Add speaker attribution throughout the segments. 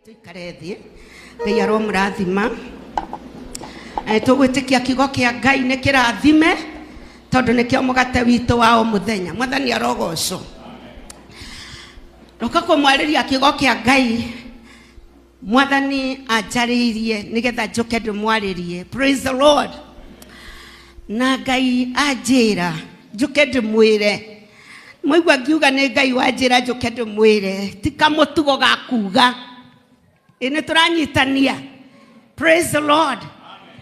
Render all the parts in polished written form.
Speaker 1: Tuikarethi Ngai aromurathima tugwitikia kiugo kia Ngai ni kirathime tondu nikio mugate witu wa o muthenya mwathani arogocwo roka kumwariria kiugo kia Ngai mwathani ajaririe nigetha njuke ndimwaririe. Praise the Lord. Na Ngai ajira njuke ndimwire mwigwa ngiuga ni Ngai wajira njuke ndimwire tika mutugo gakuga ine turanyitania. Praise the Lord.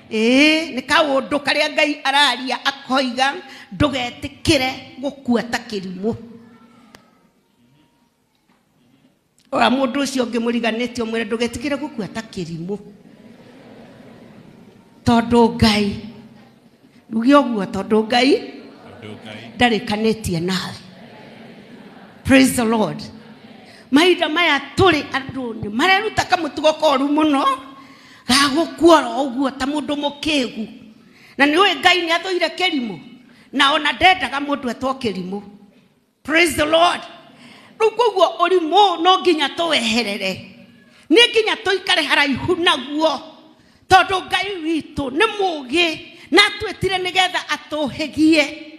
Speaker 1: Ni kaundu karia Ngai araria akoiga ndugetikire gukua ta kirimu. Ora mundu ucio ngimuriganitio mwire ndugetikire gukua ta kirimu tondu Ngai rugi oguo tondu Ngai ndarikanitie nawe. Praise the Lord. Maida maya turi andu ni mareruta kamutugo koru muno gagukuora oguo ta mundu mukigu na niwe Ngai ni athoire kirimu na ona ndendaga mundu etwo kirimu. Praise the Lord. Ruguo orimu no nginya tuweherere ni nginya tuikare haraihu naguo tondu Ngai witu ni mugi na twetire nigetha atuhegie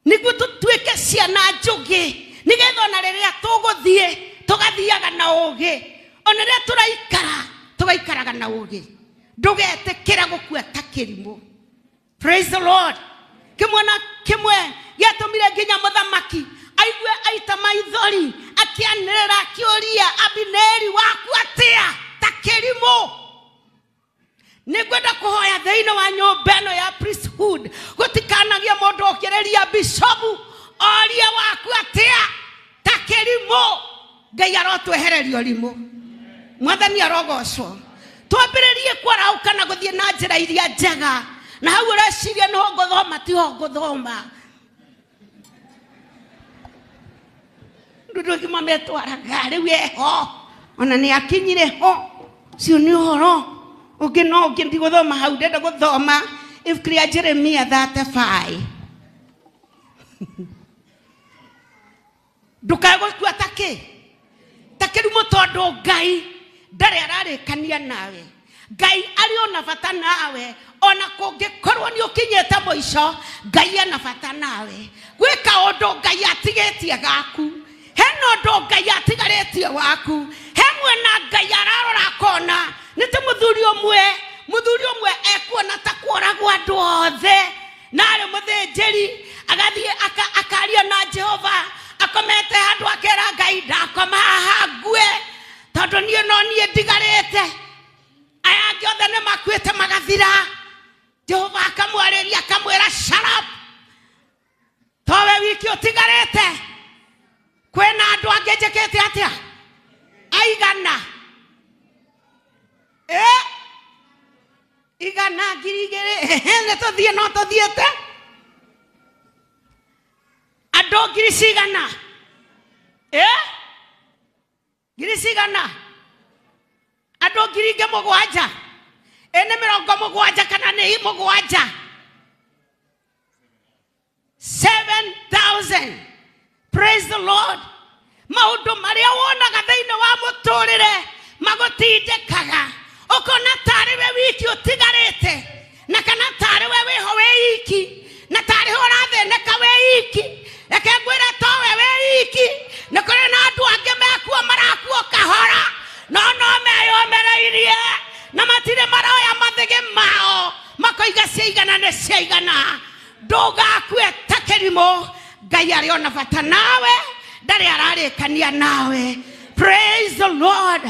Speaker 1: niguo tutwike ciana njugi nigetha ona riria tuguthie tugathiaga na ugi ona riria turaikara tugaikaraga na ugi ndugetikira gukua ta kirimu. Praise the Lord. Kimwe giatumire nginya muthamaki aigue aita maithori akianirira akiuria Abineri waku atia ta kirimu. Nigwenda kuhoya thiini wa nyumba ino ya priesthood gutikanagia mundu okireria bishopu oria waku atia ta kirimu. Ngai arotwehereria rimu mwathani arogocwo twambiririe kwarauka na guthie na njira iria njega na hau ureciria no nguthoma tiho nguthoma ndudu kimametwara gari weho ona ni akinyire ho cio ni horo ungi no ungi ndi guthoma hau ndenda guthoma if clear Jeremiah 35 ndukago kwa takirimu tondu Ngai ndari ararikania nawe. Ngai ari ona bata nawe ona kungikorwo ni ukinyete muico Ngai ana bata nawe gwika undu Ngai atigetie gaku heno undu Ngai atigaretie waku hemwe na Ngai ararora kona niti muthuri umwe ekuona ta kworagwo andu othe na ari muthinjiri agathie akaria na Jehova akomete handu akera Ngai ndakoma haha ngue tondu nie no nie ndigarite aya angi othe ni makuite magathira. Jehova akamwariria akamwira shut up towe wiki utigarite kwena andu angi njikite atia aigana igana ngirigire ne tuthie no tuthiete andu ngiri cigana ngiri cigana andu ngiri nge mugwanja ene 70 kana ni mugwanja 7,000. Praise the Lord. Maundu maria wonaga thiini wa muturire magutindikaga ukona tari we wiki utigarite na kana tari we wiho wiki na tari ho ratheneka wiki reke ngwira to we wiki na kore na andu angi mekuo marakuo kahora no meyomereirie na matire maroya mathige mao makoiga ciigana ne ciigana ndugakue ta kirimu. Ngai ari ona bata nawe ndari ararikania nawe. Praise the Lord.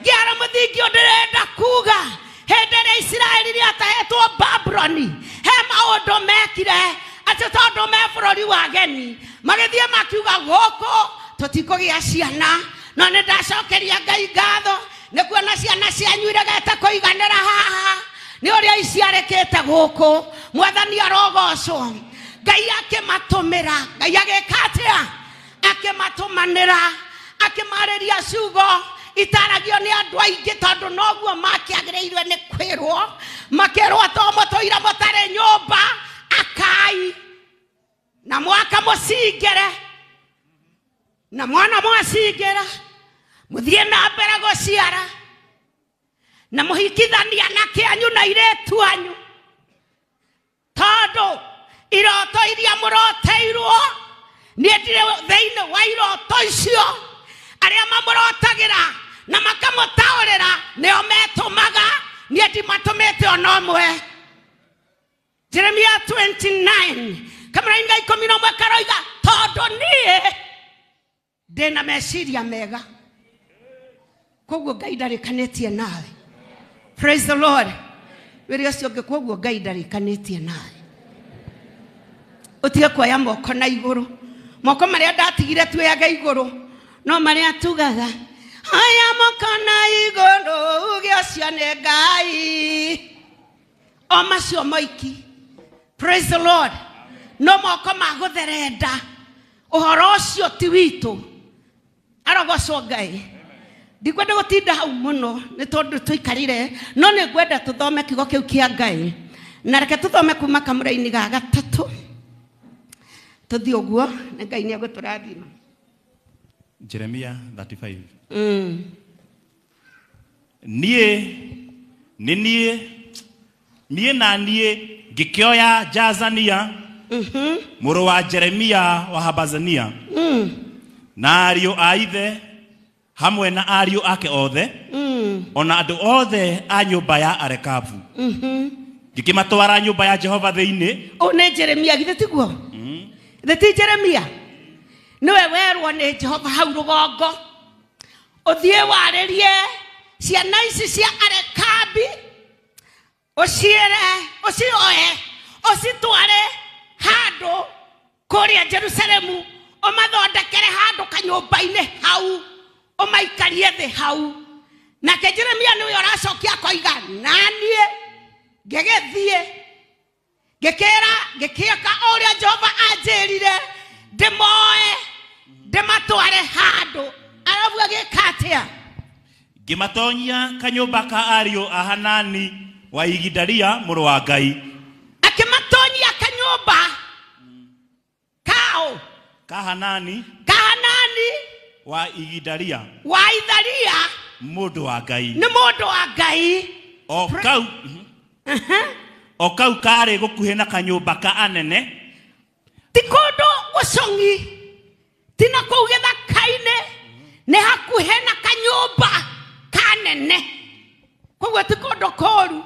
Speaker 1: Giara muthingi ndirenda kuga hendere Israeli ri atahetwo Babyloni he maundu mekire ati tondu me bururi wa geni magithie makiuga guku tutikugia ciana no ni ndacokeria Ngai ngatho ni kuona ciana cianyu iregete kuiganira haha ni uria iciarekete guku mwathani arogocwo. Ngai akimatumira Ngai agikatia akimatumanira akimariria ciugo itaragio ni andu aingi tondu noguo makiagireirwe ni kwirwo makirwo to mutuira mutare nyumba akai na mwaka musingere na mwana mwasingera muthie na mbere guciara na muhikithania nake anyu na iretu anyu tondu iroto iria muroteirwo nie ndire theine wa iroto icio aria mamurotagira na makamutaurira nio metumaga nie ndimatumite onomwe. Jeremiah 29 kamera inga 11 karoiga tondu nie ndina meciria mega koguo Ngai ndarikanetie nawe. Praise the Lord. Wĩrĩa ũcio ũngĩ koguo Ngai ndarikanetie nawe. Utige kuoya moko na igũrũ. Moko marĩa ndatigire tuoyaga igũrũ no marĩa tugaga aya moko na igũrũ uge ũcio nĩ Ngai. O macio moiki. Praise the Lord. No moko magũtherenda. Ũhoro ũcio ti witũ. Arogocwo Ngai. Ndikwenda gũtinda hau mũno nĩ tondũ tũikarire no nĩ ngwenda tũthome kiugo kĩu kĩa Ngai. Na reke tũthome kuma kamũra-inĩ ga gatatũ. Tũthiĩ ũguo na Ngai nĩ agũtũrathima.
Speaker 2: Jeremiah 35. Niĩ na niĩ ngĩkĩoya Jazania mũrũ wa Jeremia wa Habazania na ariũ a ithe hamwe na ariũ ake othe ona andũ othe a nyũmba ya Arekabu ngĩkĩmatwara nyũmba ya Jehova thĩinĩ.
Speaker 1: O nĩ Jeremia githĩ tiguo? Ti Jeremia niwe werwo nĩ Jehova hau rũgongo ũthiĩ warĩrie ciana ici cia Arekabi ũcioe ũcitware handũ kũrĩa Jerusalemu ũmathondekere handũ kanyũmba-inĩ hau ũmaikarie thĩ hau. Nake Jeremia niwe ũracokia koiga naniĩ ngĩgĩthiĩ ngĩkĩka ũrĩa Jehova anjĩrire ndĩmoe ndĩmatware handũ. Arabu agĩka atĩa?
Speaker 2: Ngĩmatonyia kanyũmba ka ariũ a Hanani wa Igidalia mũrũ wa Ngai.
Speaker 1: Akĩmatonyia kanyũmba kao
Speaker 2: ka Hanani wa Igidalia mũndũ wa Ngai.
Speaker 1: Nĩ mũndũ wa Ngai.
Speaker 2: O kau karĩ gũkuhĩ na kanyũmba ka anene.
Speaker 1: Ti kũndũ gũcong'i ti na kũu gĩthaka-inĩ nĩ hakuhĩ na kanyũmba ka anene. Koguo ti kũndũ kũũru.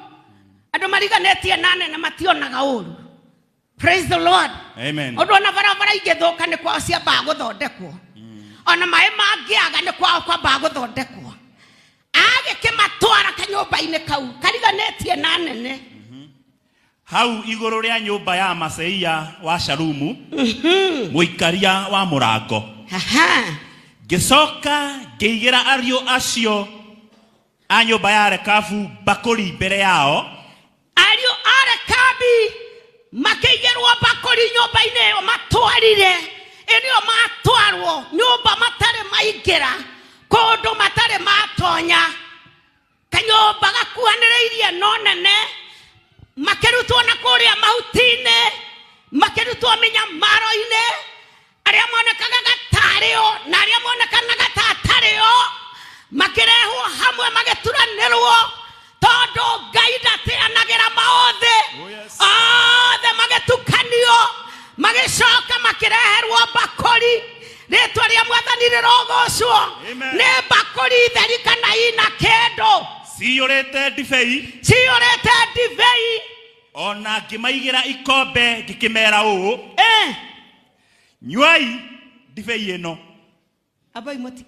Speaker 1: Andũ mariganĩtie na anene mationaga ũũru. Praise the Lord.
Speaker 2: Amen.
Speaker 1: Ũndũ ona barabara ingĩthũka nĩ kwao ciambaga gũthondekwo. Ona maĩ mangĩaga nĩ kwao kwambaga gũthondekwo. Agĩkĩmatwara kanyũmba-inĩ kau kariganĩtie na anene.
Speaker 2: Hau igũrũ rĩa nyũmba ya Maseia wa Shalumu mũikaria wa mũrango. Ngĩcoka ngĩigĩra ariũ acio a nyũmba ya Arekabu bakũri mbere yao.
Speaker 1: Ariũ a Arekabi makĩigĩrwo bakũri nyũmba-inĩ ĩyo matwarire. Ĩnĩyo matwarwo nyũmba matarĩ maingĩra kũndũ matarĩ matonya. Kanyũmba gakuhanĩrĩirie no nene. Makĩrutwo na kũrĩa mahuti-inĩ makĩrutwo mĩnyamaro-inĩ. Arĩa monekaga gatarĩo na arĩa monekanaga tatarĩo makĩrehwo hamwe magĩturanĩrwo tondũ Ngai ndateanagĩra maothe. Othe magĩtukanio magĩcoka makĩreherwo bakũri. Rĩtwa rĩa Mwathani rĩrogocwo. Nĩ bakũri theri kana ina kĩndũ.
Speaker 2: Ciyũrĩte ndibei. Ona ngĩmaigĩra ikombe ngĩkĩmera ũũ. Nyuai ndibei ĩno.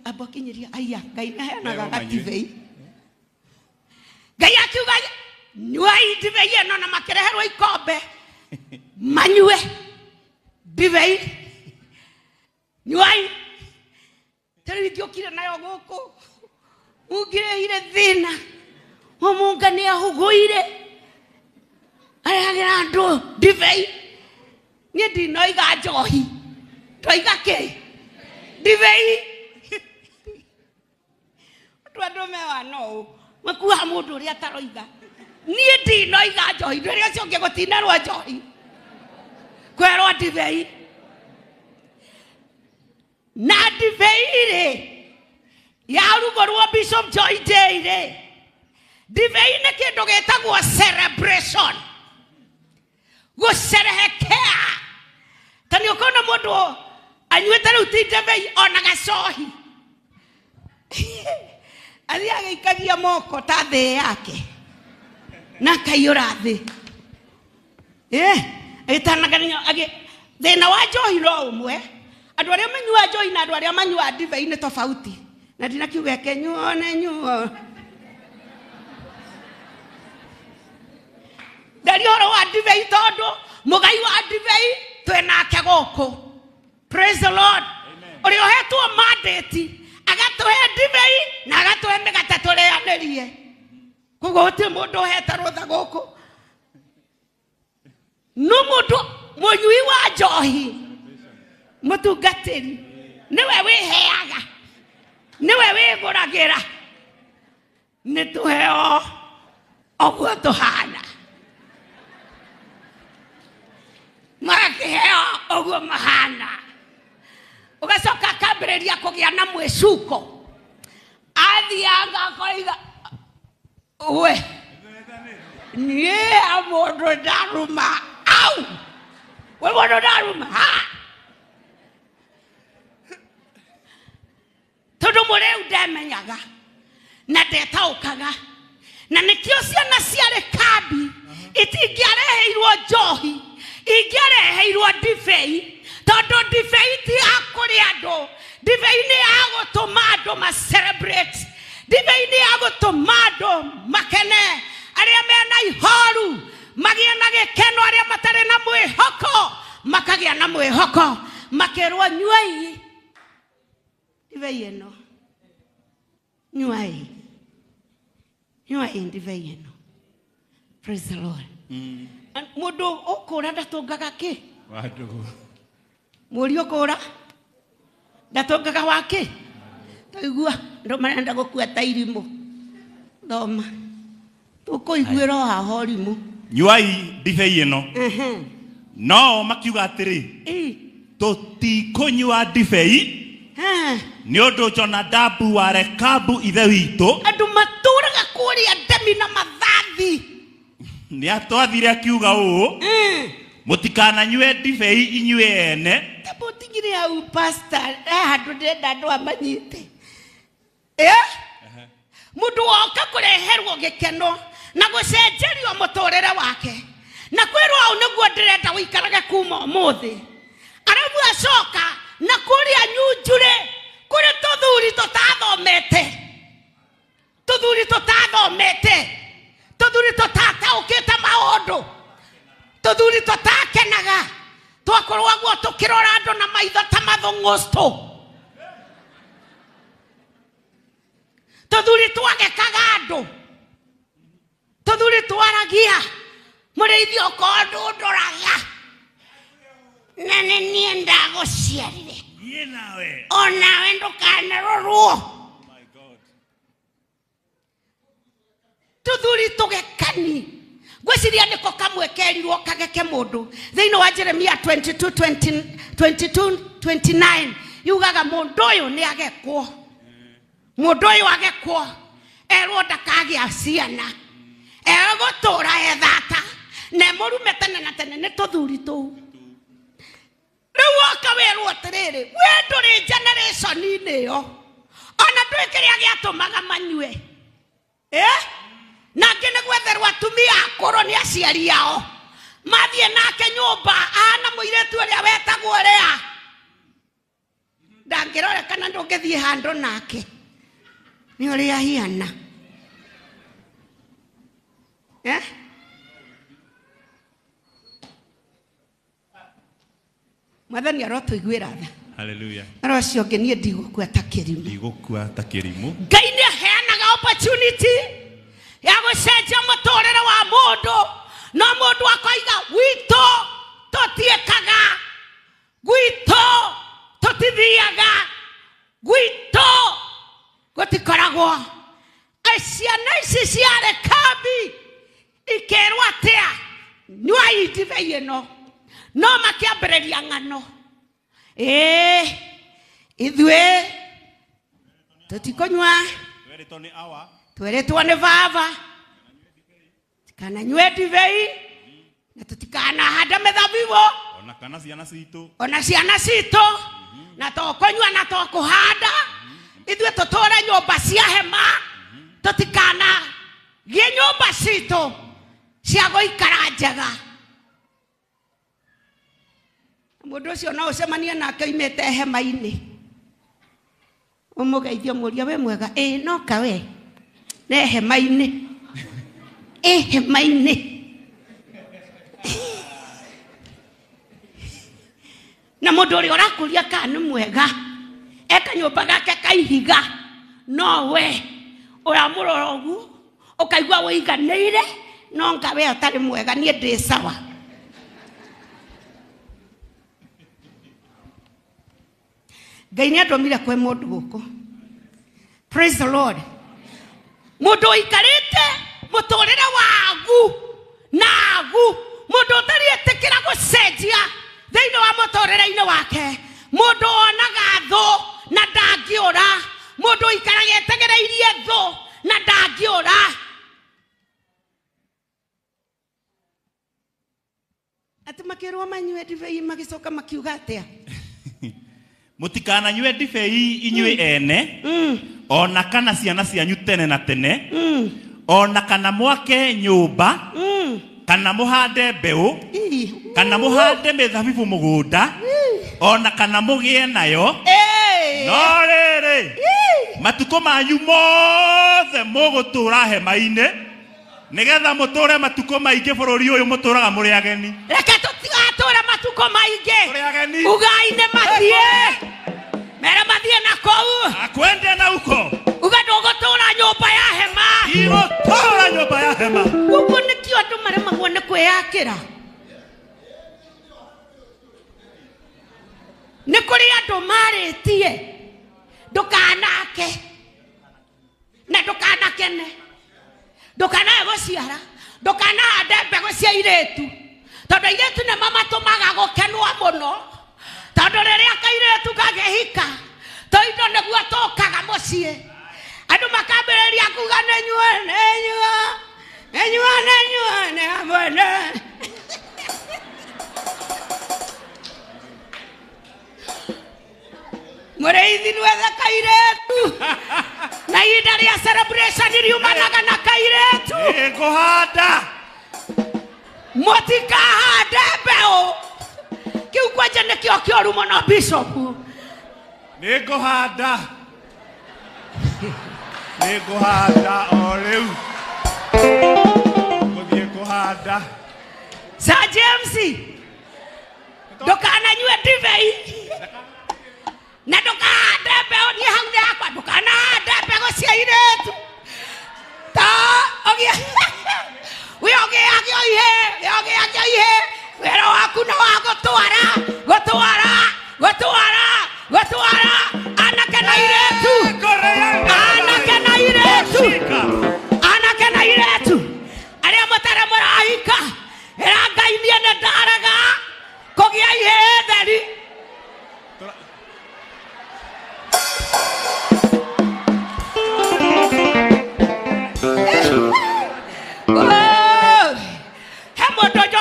Speaker 1: Abokinyiria aya Ngai nĩaheanaga gatibei. Ngai akiuga nyuai ndibei ĩno na makĩreherwo ikombe manyue ndibei. Nyuai. Tarĩ ndiokire nayo gũkũ. Mungĩrĩire thĩna. Mũnga nĩ ahũgũire. Arehagĩra andũ ndibei. Niĩ ndinoiga njohi. Twoiga kĩ? Ndibei. Andũ mewa no. Makuha mũndũ ũrĩa ataroiga. Niĩ ndinoiga njohi. Ndũ ũrĩa ũcio ũngĩ gũtinarwo njohi. Kwerwo ndibei. Na ndibei rĩ yarugũrwo Bishop Joy Day rĩ Divei nĩ kĩndũ gĩtagwo celebration. Gũcerehekea. Ta nĩ ũkona mũndũ anyuĩte rĩu ti divei ona gacohi. Athiaga ikagia moko ta thĩ yake. Na kaiyũra thĩ. Agĩtanaganĩrio thĩna wa njohi no ũmwe. Andũ arĩa manyua njohi na andũ arĩa manyua divei nĩ tofauti. Na ndinakiuga kenyuo. Ndari horo wa divei tondu mugai wa divei twenake gũkũ. Praise the Lord. Uri ohetwo mandate agatuhe divei na agatuhe mĩgate tũrĩanĩrie. Koguo gũtirĩ mũndũ ohete rũtha gũkũ. No mũndũ mũnyui wa njohi mũtungatĩri niwe wĩheaga, niwe wĩgũragĩra. Nĩ tũheo ũguo tũhana. Magakĩheo ũguo mahana. Ũgacoka akambĩrĩria kũgĩa na mwĩcuko. Athianga akoiga we niĩ mũndũ ndaruma au we mũndũ ndaruma ha. Tondũ mũrĩu ndemenyaga na ndetaũkaga. Na nĩkĩo ciana ciarĩ kambi itingĩareheirwo njohi, ingĩareheirwo divei. Tondũ divei ti ya kũrĩa andũ. Divei nĩ ya gũtũma andũ ma celebrate. Divei nĩ ya gũtũma andũ makene. Arĩa mena ihoru magĩe na gĩkeno, arĩa matarĩ na mwĩhoko makagĩa na mwĩhoko. Makerwo nyuai divei ĩno. Nyuai divei ĩno. Praise the Lord. Mũndũ ũkũra ndatũngaga kĩ?
Speaker 2: Wandũ.
Speaker 1: Mũriũ ũkũra ndatũngaga wa kĩ? Taigua andũ marenda gũkua ta irimũ. Thoma. Tũkũiguĩra o haha ũrimũ.
Speaker 2: Nyuai divei ĩno. No makiuga atĩrĩ, tũtikũnyua divei nĩ ũndũ Jonadabu wa Rekabu ithe witũ
Speaker 1: andũ matũraga kũrĩa ndemi na mathathi
Speaker 2: nĩ atwathire akiuga ũũ, mũtikananyue divei inyuĩ ene.
Speaker 1: Tabutigire au pastor handũ ndenda andũ amanyite. Mũndũ woka kũreherwo gĩkeno na gũcenjerio mũtũrĩre wake. Na kwĩrwo au nĩguo ndĩrenda ũikarage kuma ũmũthĩ. Arabu acoka na kũrĩa nyunjure kũrĩ tũthuri tũtathomete. Tũthuri tũtathomete. Tũthuri tũtataũkĩte maũndũ. Tũthuri tũtakenaga. Twakorwo guo tũkĩrora andũ na maitho ta mathũng'ũstũ. Tũthuri twagekaga andũ. Tũthuri twaragia mũrĩithi okorwo ndũndoraga. Na nĩ niĩ ndagũciarire. Onawe ndũkanerorwo. Tũthuri tũgekani. Gwĩciria nĩko kamwe kerirwo kageke mũndũ. Thĩinĩ wa Jeremia 22:29 yugaga mũndũ ũyũ nĩ agekwo. Mũndũ ũyũ agekwo. Erwo ndakagĩa ciana. Egũtũra ethata. Na mũrume tene na tene nĩ tũthuri tũu. Rĩu oka werwo atĩrĩrĩ, we ndũrĩ generation-inĩ ĩyo. Ona ndũĩ kĩrĩa gĩatũmaga manyue. Na angĩ nĩ gwetherwo atumia akũrũ nĩ aciari ao. Mathiĩ nake nyũmba ahana mũirĩtu ũrĩa wetagwo Lea. Ndangĩrorekana ndũngĩthiĩ handũ nake. Nĩ ũrĩa ahiana. Mwathani arotũiguĩra tha.
Speaker 2: Hallelujah.
Speaker 1: Arocio ngĩ niĩ ndigũkua ta kĩrimũ.
Speaker 2: Ndigũkua ta kĩrimũ.
Speaker 1: Ngai nĩ aheanaga opportunity ya gũcenjia mũtũrĩre wa mũndũ. No mũndũ akoiga gwitũ tũtiĩkaga. Gwitũ tũtithiaga. Gwitũ gũtikoragwo. Ciana ici ciarĩ kambi ikerwo atĩa nyuai divei ĩno. No makĩambĩrĩria ng'ano. Ithuĩ tũtikũnyua. Tweretwo nĩ baba. kana nywe divei na tutikana hada medhabivo
Speaker 2: ona kana ciana citu
Speaker 1: ona ciana citu na tokonywa na tokuhanda ithwe tutore nyumba cia hema tutikana gie nyumba citu cia guikara njega mundu ucio no ucemanie nake imete hema-ini umugeithio muria we mwega no kawe ne hema-ini hema-ini na mundu uri orakuria kana mwega eka nyumba gake kaihiga no we uramurora ugu ukaigua wiganiire no ngawe atari mwega nie ndi sawa Ngai ni adomire kwe mundu guku. Praise the Lord. Mundu ikarite muturire wagu nagu mundu tari etekira gucenjia thiini wa muturire-ini wake mundu onaga thu na ndangiura mundu ikaraga etegereirie thu na ndangiura ati makirwo manywe divei magicoka makiuga atia
Speaker 2: mutikana nywe divei inywe ene ona kana ciana cianyu tene na tene ona kana mwake nyumba kana muhande mbeu kana muhande mithabibu mugunda ona kana mugie nayo no riri matuko manyu mothe mugutura hema-ini nigetha muture matuko maingi bururi uyu muturaga muri ageni
Speaker 1: reke tutigature matuko maingi ugai-ini mathie mera mathie na kou
Speaker 2: akwende na uko
Speaker 1: uga ndugutura nyumba ya hema
Speaker 2: igotura nyumba ya hema
Speaker 1: gugu nikio andu maremagwo ni kwiyakira ni kuri andu maritie ndukanake na ndukanakene ndukanae guciara ndukanahande mbegu cia iretu tondu iretu ni mamatumaga gukenwa muno tondu riria kairetu kagihika toindo niguo tukaga mucie andu makambiriria kuga nenyua ne amone mureithi nwethe kairetu na ihinda ria celebration riumanaga na kairetu
Speaker 2: kuhanda
Speaker 1: mutikahande mbeu kiu kwanja nikio kioru muno bishop
Speaker 2: nikuhanda o riu guthie kuhanda
Speaker 1: Sir James ndukananyue divei na ndukahande mbeu nie hau yakwa ndukanahande mbegu cia iretu ta ogia wiogĩagio ihe wĩra waku nĩ wa gũtwara anake na iretu arĩa mũtarĩ mũrahika ĩra Ngai niĩ nĩ ndarega kũgĩa ihe theri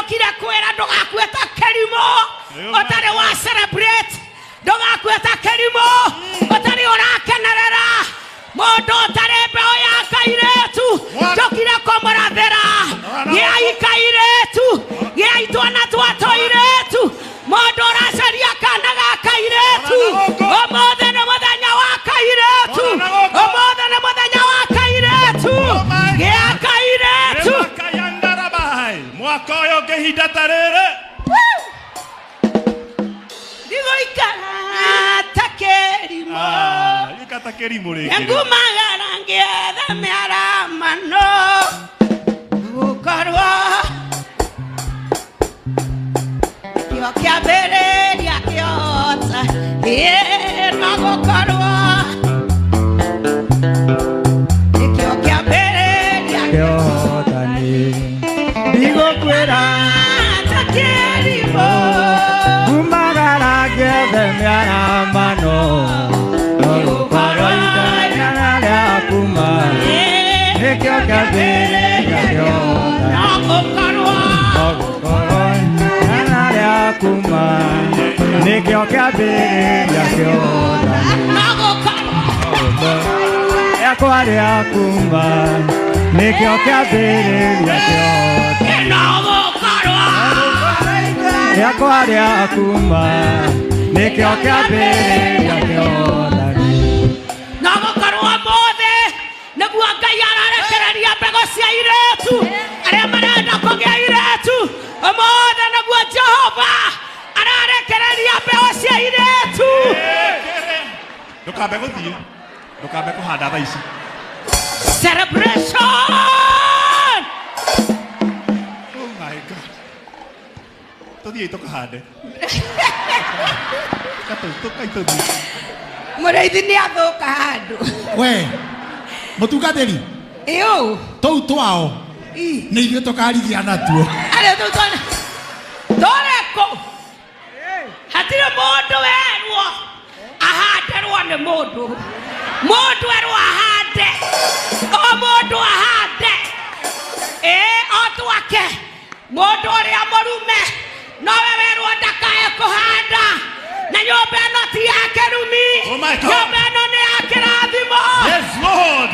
Speaker 1: kire kwera ndugakue ta kerimo otare wa celebrate ndugakue ta kerimo otare orakenerera mundu otare mbeo ya kairetu ndokire komarathera giai kairetu giai twana twa toiretu mundu oracaria kana ga kairetu omothe nĩ mũthenya wa kairetu omothe nĩ mũthenya wa kairetu gia kairetu
Speaker 2: mwaka uyu ngihinda ta riri
Speaker 1: ndigoikara ta kerimo ngumagara ngietha mĩaramano gukorwo kĩo kĩambĩrĩria kĩota no gukorwo kĩo kĩambĩrĩria kĩotani ndigokwĩra ta kerimo ngumagara ngietha mĩaramano gukorwo ihinda rĩa kuma nĩkĩo kĩambĩrĩria kĩota Nogukorwo
Speaker 3: Nanaria kuma Nikyo kiambĩrĩria kĩotani Yakwaria kuma Nikyo kiambĩrĩria kĩotani Yakwaria kuma Nikyo kiambĩrĩria kĩotani
Speaker 1: Nogukorwo mothe nĩguo Ngai ararekereria mbegũ cia airĩtu arĩa marenda kũgĩa airĩtu mothe nĩguo Jehova ararekereria mbegũ cia airĩtu
Speaker 2: Ndukambe gũthiĩ ndukambe kũhanda thaa ici
Speaker 1: celebration.
Speaker 2: Oh my God. Tuthiĩ tukahande. Tukaitu.
Speaker 1: Mũrĩithi nĩ athũka handũ.
Speaker 4: We mũtungatĩri
Speaker 1: Ĩũ
Speaker 4: tou twao nĩ ithuĩ tũkarithia natuo
Speaker 1: arĩa tũreko hatirĩ mũndũ werwo ahanderwo nĩ mũndũ erwo ahande o mũndũ ahande o twake mũndũ ũrĩa mũrume nowe werwo ndakae kũhanda na nyũmba ĩno ti ya kĩrumi nyũmba ĩno nĩ ya kĩrathimo.
Speaker 2: Yes Lord.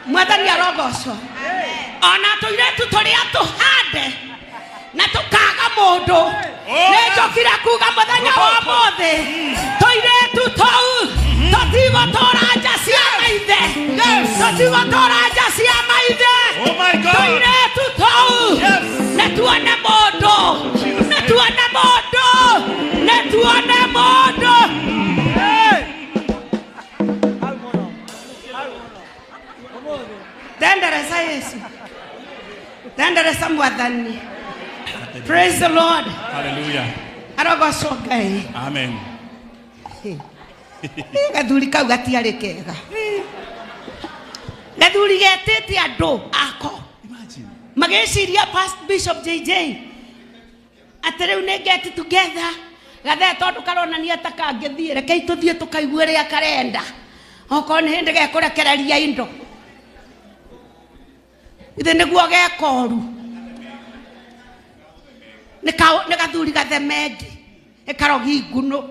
Speaker 1: Mwathani arogocwo ona tũirĩtu tũrĩa tũhande na tũkaga mũndũ nĩnjokire kuga mũthenya wa ũmũthĩ tũirĩtu tũu tũtigũtũra nja cia maithe tũtigũtũra nja cia maithe tũirĩtu tũu nĩtuone mũndũ nĩtuone mũndũ nĩtuone mũndũ. Tendereza Yesu tendereza Mwathani. Praise the Lord.
Speaker 2: Hallelujah.
Speaker 1: Arogocwo Ngai.
Speaker 2: Amen.
Speaker 1: Gathuri kau gatiarĩ kega gathuri getĩte andũ ako magĩciria Past Bishop JJ atĩ rĩu nĩ get together gathe tondũ karonania ta kangĩthiĩ rekei tũthiĩ tũkaigue ũrĩa karenda okorwo nĩ hĩndĩ gekũrekereria indo ithe nĩguo gekoru nĩ gathuri gathemendi ĩkarogi nguno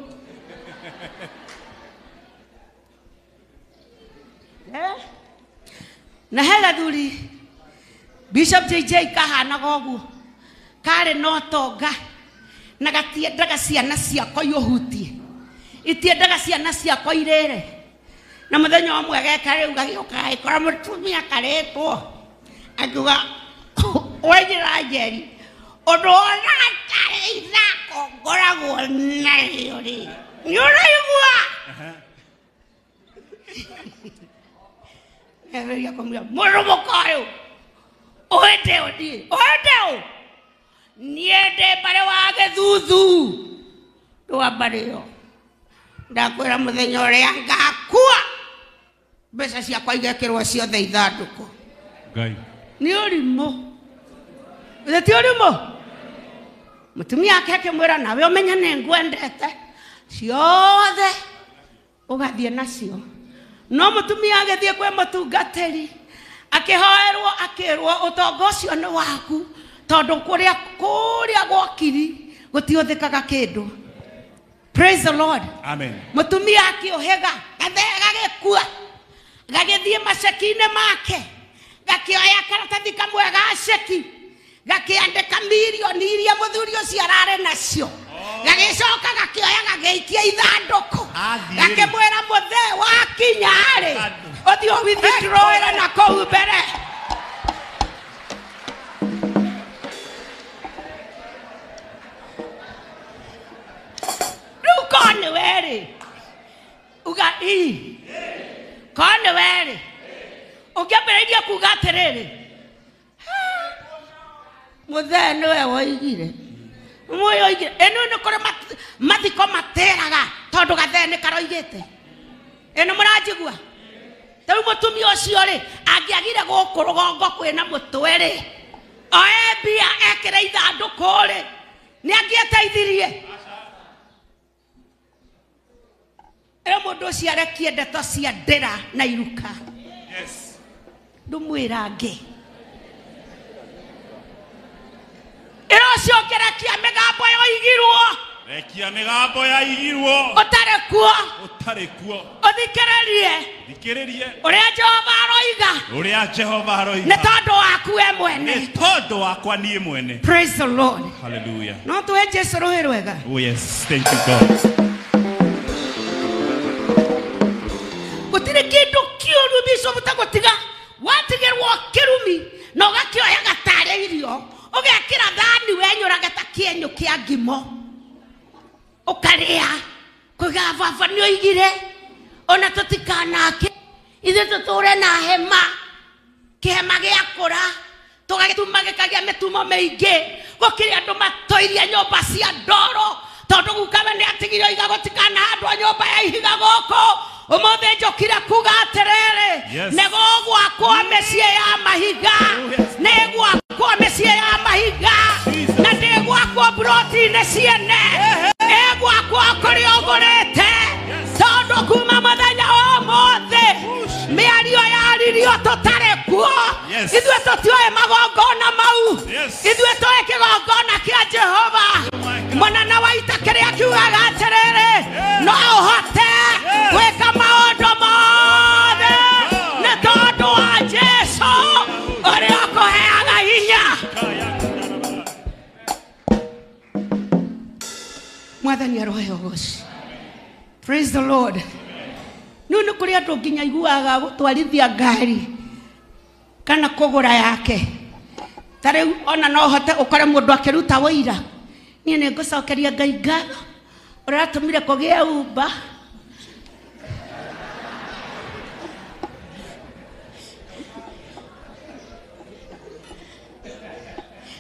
Speaker 1: na he gathuri Bishop JJ kahanaga ũguo karĩ no tonga na gatiendaga ciana ciakwa iũhutie itiendaga ciana ciakwa irĩre na mũthenya ũmwe geka rĩu gagĩũka gagĩkora mũtumia karĩtwo akiuga wajira Njeri ũndũ ona gatarĩ ithako ngoragwo narĩo rĩ nĩ ũraigua eberia kumwambia mũrũmũka ũyũ ũhĩte ũthiĩ ũhĩte ũ niende mbere wa gĩthuthu ndwambarĩo ndakwĩra mũthenya ũrĩa ngakua mbeca ciakwa igekĩrwo ciothe ithandũkũ
Speaker 2: Ngai
Speaker 1: nĩ ũrimũ ithe ti ũrimũ mũtumia ake akĩmwĩra nawe ũmenya nĩ ngwendete ciothe ũgathiĩ nacio no mũtumia agĩthiĩ kwĩ mũtungatĩri akĩhoerwo akĩrwo ũtonga ũcio nĩ waku tondũ kũrĩa gwakiri gũtiũthĩkaga kĩndũ. Praise the Lord.
Speaker 2: Amen.
Speaker 1: Mũtumia akĩũhĩga gagĩkua gagĩthiĩ maceki-inĩ make gakĩoya karatathi kamwe ga ceki gakĩandĩka mirioni iria mũthuri ũcio ararĩ nacio gagĩcoka gakĩoya gagĩikia ithandũkũ gakĩmwĩra mũthee wakinya rĩ ũthiĩ ũwithdrawĩre na kũu mbere. Rĩu korwo nĩ werĩ uga korwo nĩ werĩ ũngĩambĩrĩirie kuga atĩrĩrĩ mũthee nĩwe woigire mũyoigire ĩno nĩ kũrĩ mathiko matĩraga tondũ gathee nĩ karoigĩte ĩno mũranjigua rĩu mũtumia ũcio rĩ angĩagire gũkũ rũgongo kwĩna mũtwe rĩ oe mbia ekĩre ithandũkũ rĩ nĩ angĩeteithirie Ero mundu ucio arekie ndeto cia ndira na iruka.
Speaker 2: Yes.
Speaker 1: Ndumwira ngi. Ero ucio ngerekia migambo yoigirwo.
Speaker 2: Rekia migambo ya igirwo.
Speaker 1: Otarekuo.
Speaker 2: Otarekuo.
Speaker 1: Othikererie.
Speaker 2: Thikiririe.
Speaker 1: Uria Jehova aroiga.
Speaker 2: Uria Jehova aroiga.
Speaker 1: Nĩ tondũ waku we mwene.
Speaker 2: Nĩ tondũ wakwa niĩ mwene.
Speaker 1: Praise the Lord.
Speaker 2: Hallelujah.
Speaker 1: No tuwe Jesu rũhĩ rwega.
Speaker 2: Oh yes, thank you God.
Speaker 1: Gũtirĩ kĩndũ kĩũru Bishop ta gũtiga watigĩrwo kĩrumi na ũgakĩoya gatarĩ irio ũgekĩra thani wenyũrage ta kĩenyũ kĩa ngimo ũkarĩa kũiga baba nĩoigire ona tũtikanake ithuĩ tũtũre na hema kĩhema gĩakũra tũgagĩtuma gĩkagĩa mĩtumo mĩingĩ gũkĩrĩ andũ matoirie nyũmba cia ndoro tondũ gukawe nĩ atigire iga gũtikanahandwo nyũmba ya ihiga gũkũ ũmũthĩ njokire kuga atĩrĩrĩ nĩ gũgwakwo mĩciĩ ya mahiga nĩ gwakwo mĩciĩ ya mahiga na nĩ gwakwo mburoti-inĩ ciene nĩ gwakwo kũrĩa ũgũrĩte tondũ kuma mũthenya ũmũthĩ mĩario yaririo tũtarĩ kuo ithuĩ tũtioĩ magongona mau ithuĩ tũĩ kĩgongona kĩa Jehova mũnene wa ita kĩrĩa kiugaga atĩrĩrĩ no ũhote gwĩka maũndũ mothe nĩ tondũ wa Jesũ ũrĩa ũkũheaga hinya. Mwathani arohe ũgooci. Praise the Lord. Nĩ nĩ kũrĩ andũ nginya iguaga gũtwarithia ngari kana kũgũra yake. Tarĩu ona no hote ũkore mũndũ akĩruta wĩira. Niĩ nĩ ngũcokeria Ngai ngatho ũrĩa atũmire kũgĩe Uber.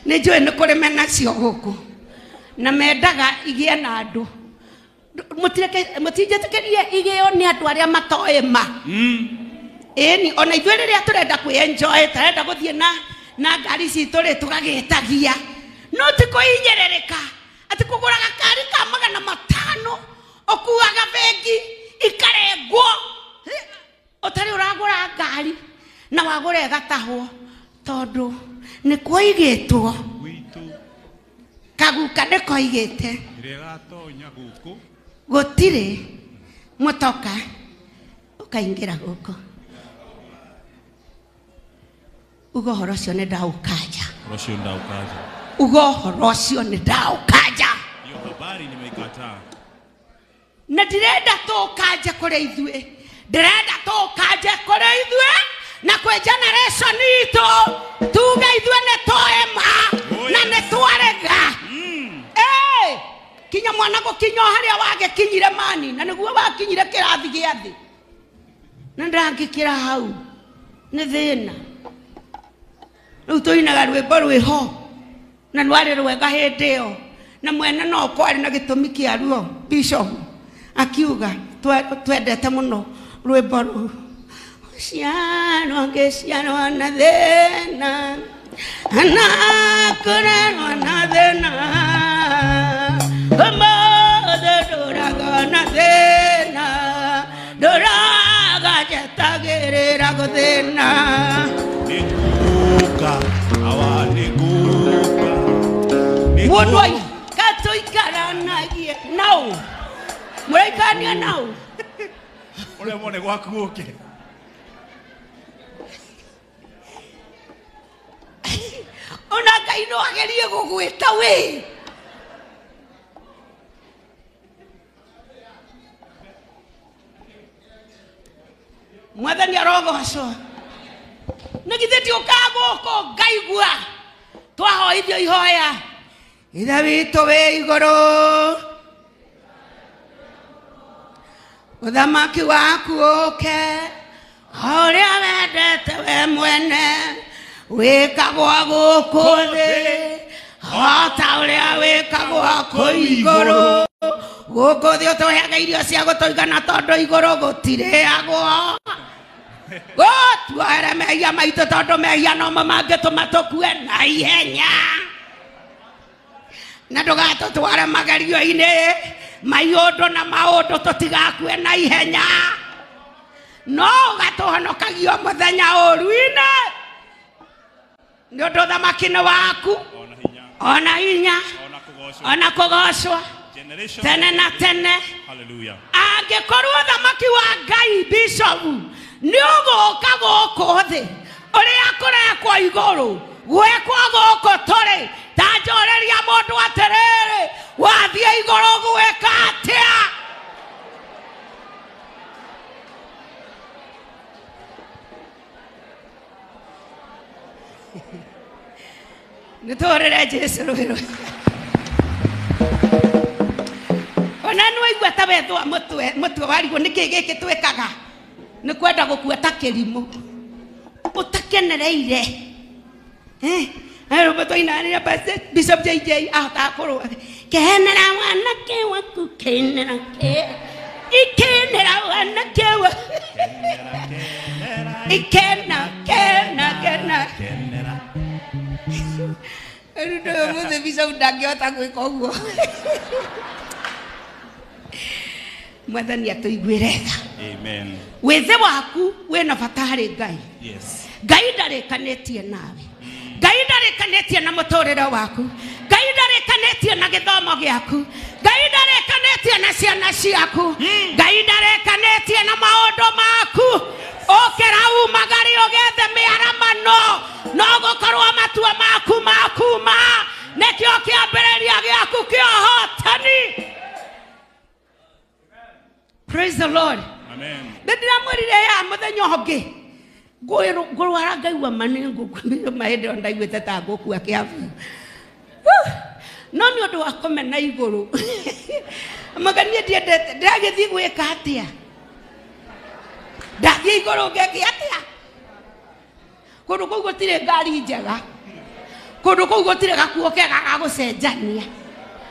Speaker 1: Nĩ njũĩ nĩ kũrĩ menacio gũkũ na mendaga igĩe na andũ. Mũtinjĩtĩkĩrie igĩo nĩ andũ arĩa matoĩ ma. Ĩni ona ithuĩ rĩrĩa tũrenda kwĩenjoy tũrenda gũthiĩ na ngari citũ rĩ tũgagĩtagia no ti kũhinyĩrĩrĩka atĩ kũgũra gakari ka 500 ũkuaga bengi ikarengwo ũtarĩ ũragũra ngari na wagũra ĩgatahwo tondũ nĩ kũigĩtwo kaguka nĩ koigĩte gũtirĩ mũtoka ũkaingĩra gũkũ. Ugo horo ũcio nĩ ndaũkanja. Ugo horo ũcio nĩ ndaũkanja.
Speaker 2: Hiyo habari nimeikataa.
Speaker 1: Na ndirenda tũkanje kũrĩ ithuĩ. Ndirenda tũkanje kũrĩ ithuĩ na kwĩ generation itũ tuge ithuĩ nĩ tũĩ ma na nĩ twarega. Kinya mwana gũkinya harĩa wagĩkinyire mani na nĩguo wakinyire kĩrathi gĩa thĩ. Na ndangĩkĩra hau nĩ thĩna. Rĩu tũinaga rwĩmbo rwĩho na rwarĩ rwega hĩndĩ ĩyo na mwene no kwarĩ na gĩtũmi kĩaruo Bishop akiuga twendete mũno rwĩmbo rũu. Ciano ngĩciarwo na thĩna na kũrerwo na thĩna ũmũthĩ ndũraga na thĩna ndũraga njetagĩrĩra gũthĩna. Mũndũ ai katũikaranagie nau mũraikania nau
Speaker 2: ũrĩa mone gwaku ũke
Speaker 1: ona Ngai no agerie gũgwĩta wĩ. Mwathani arogocwo nĩ githĩ ti ũkaga gũkũ ngaigua twahoithio ihoya Ithe witũ wĩ igũrũ ũthamaki waku ũke ũrĩa wendete we mwene wĩkagwo gũkũ thĩ o ta ũrĩa wĩkagwo kũu igũrũ. Gũkũ thĩ ũtũheaga irio cia gũtũigana tondũ igũrũ gũtirĩagwo. Gũtuohere mehia maitũ tondũ mehia nomo mangĩtũma tũkue na ihenya. Na ndũgatũtware magerio-inĩ maiondo na maondo tutigakue na ihenya no gatuhonokagio muthenya uruine ni undu thamakine waku ona hinya ona kugocwa tene na tene.
Speaker 2: Hallelujah.
Speaker 1: Angikorwo thamaki wa Ngai Bishop ni uguka guku thi uria kurekwo iguru gwekwo guku turi tanjoreria mundu atiriri wathie iguru gweka atia nitorere Jesu rwiro ona no igwa tabethwa mutwe warigo niki giki twekaga ni kwenda gukua ta kirimo utakenereire ero batoina ni pastor Bishop JJ atakoro kenera wana ke waku kenera ke ikenera wana ke wa ikena kena ero mo Bishop dagiota gwikoguo mwathani atuiguire tha.
Speaker 2: Amen.
Speaker 1: Wethe waku wena bata hari Ngai.
Speaker 2: Yes.
Speaker 1: Ngai ndarekanetie nawe. Ngai ndarekanetie na mutorere waku. Ngai ndarekanetie na githomo giaku. Ngai ndarekanetie na ciana ciaku. Ngai ndarekanetie na maundu maku. Okera umagari ogethe miaramano no gukorwo matua maku ma nekio kiambereria giaku kiohotani. Praise the Lord.
Speaker 2: Amen.
Speaker 1: Ndira mwirire ya muthenya hongi ngurwara ngaigua manengo kwambira mahende ndaiguite ta ngukua kiabu no ni undu wa komena iguru maganie ndiendete ndagithii gwika atia ndathie iguru ngeki atia kundu kuu gutire ngari njega kundu kuu gutire gakuo kega ga gucenjania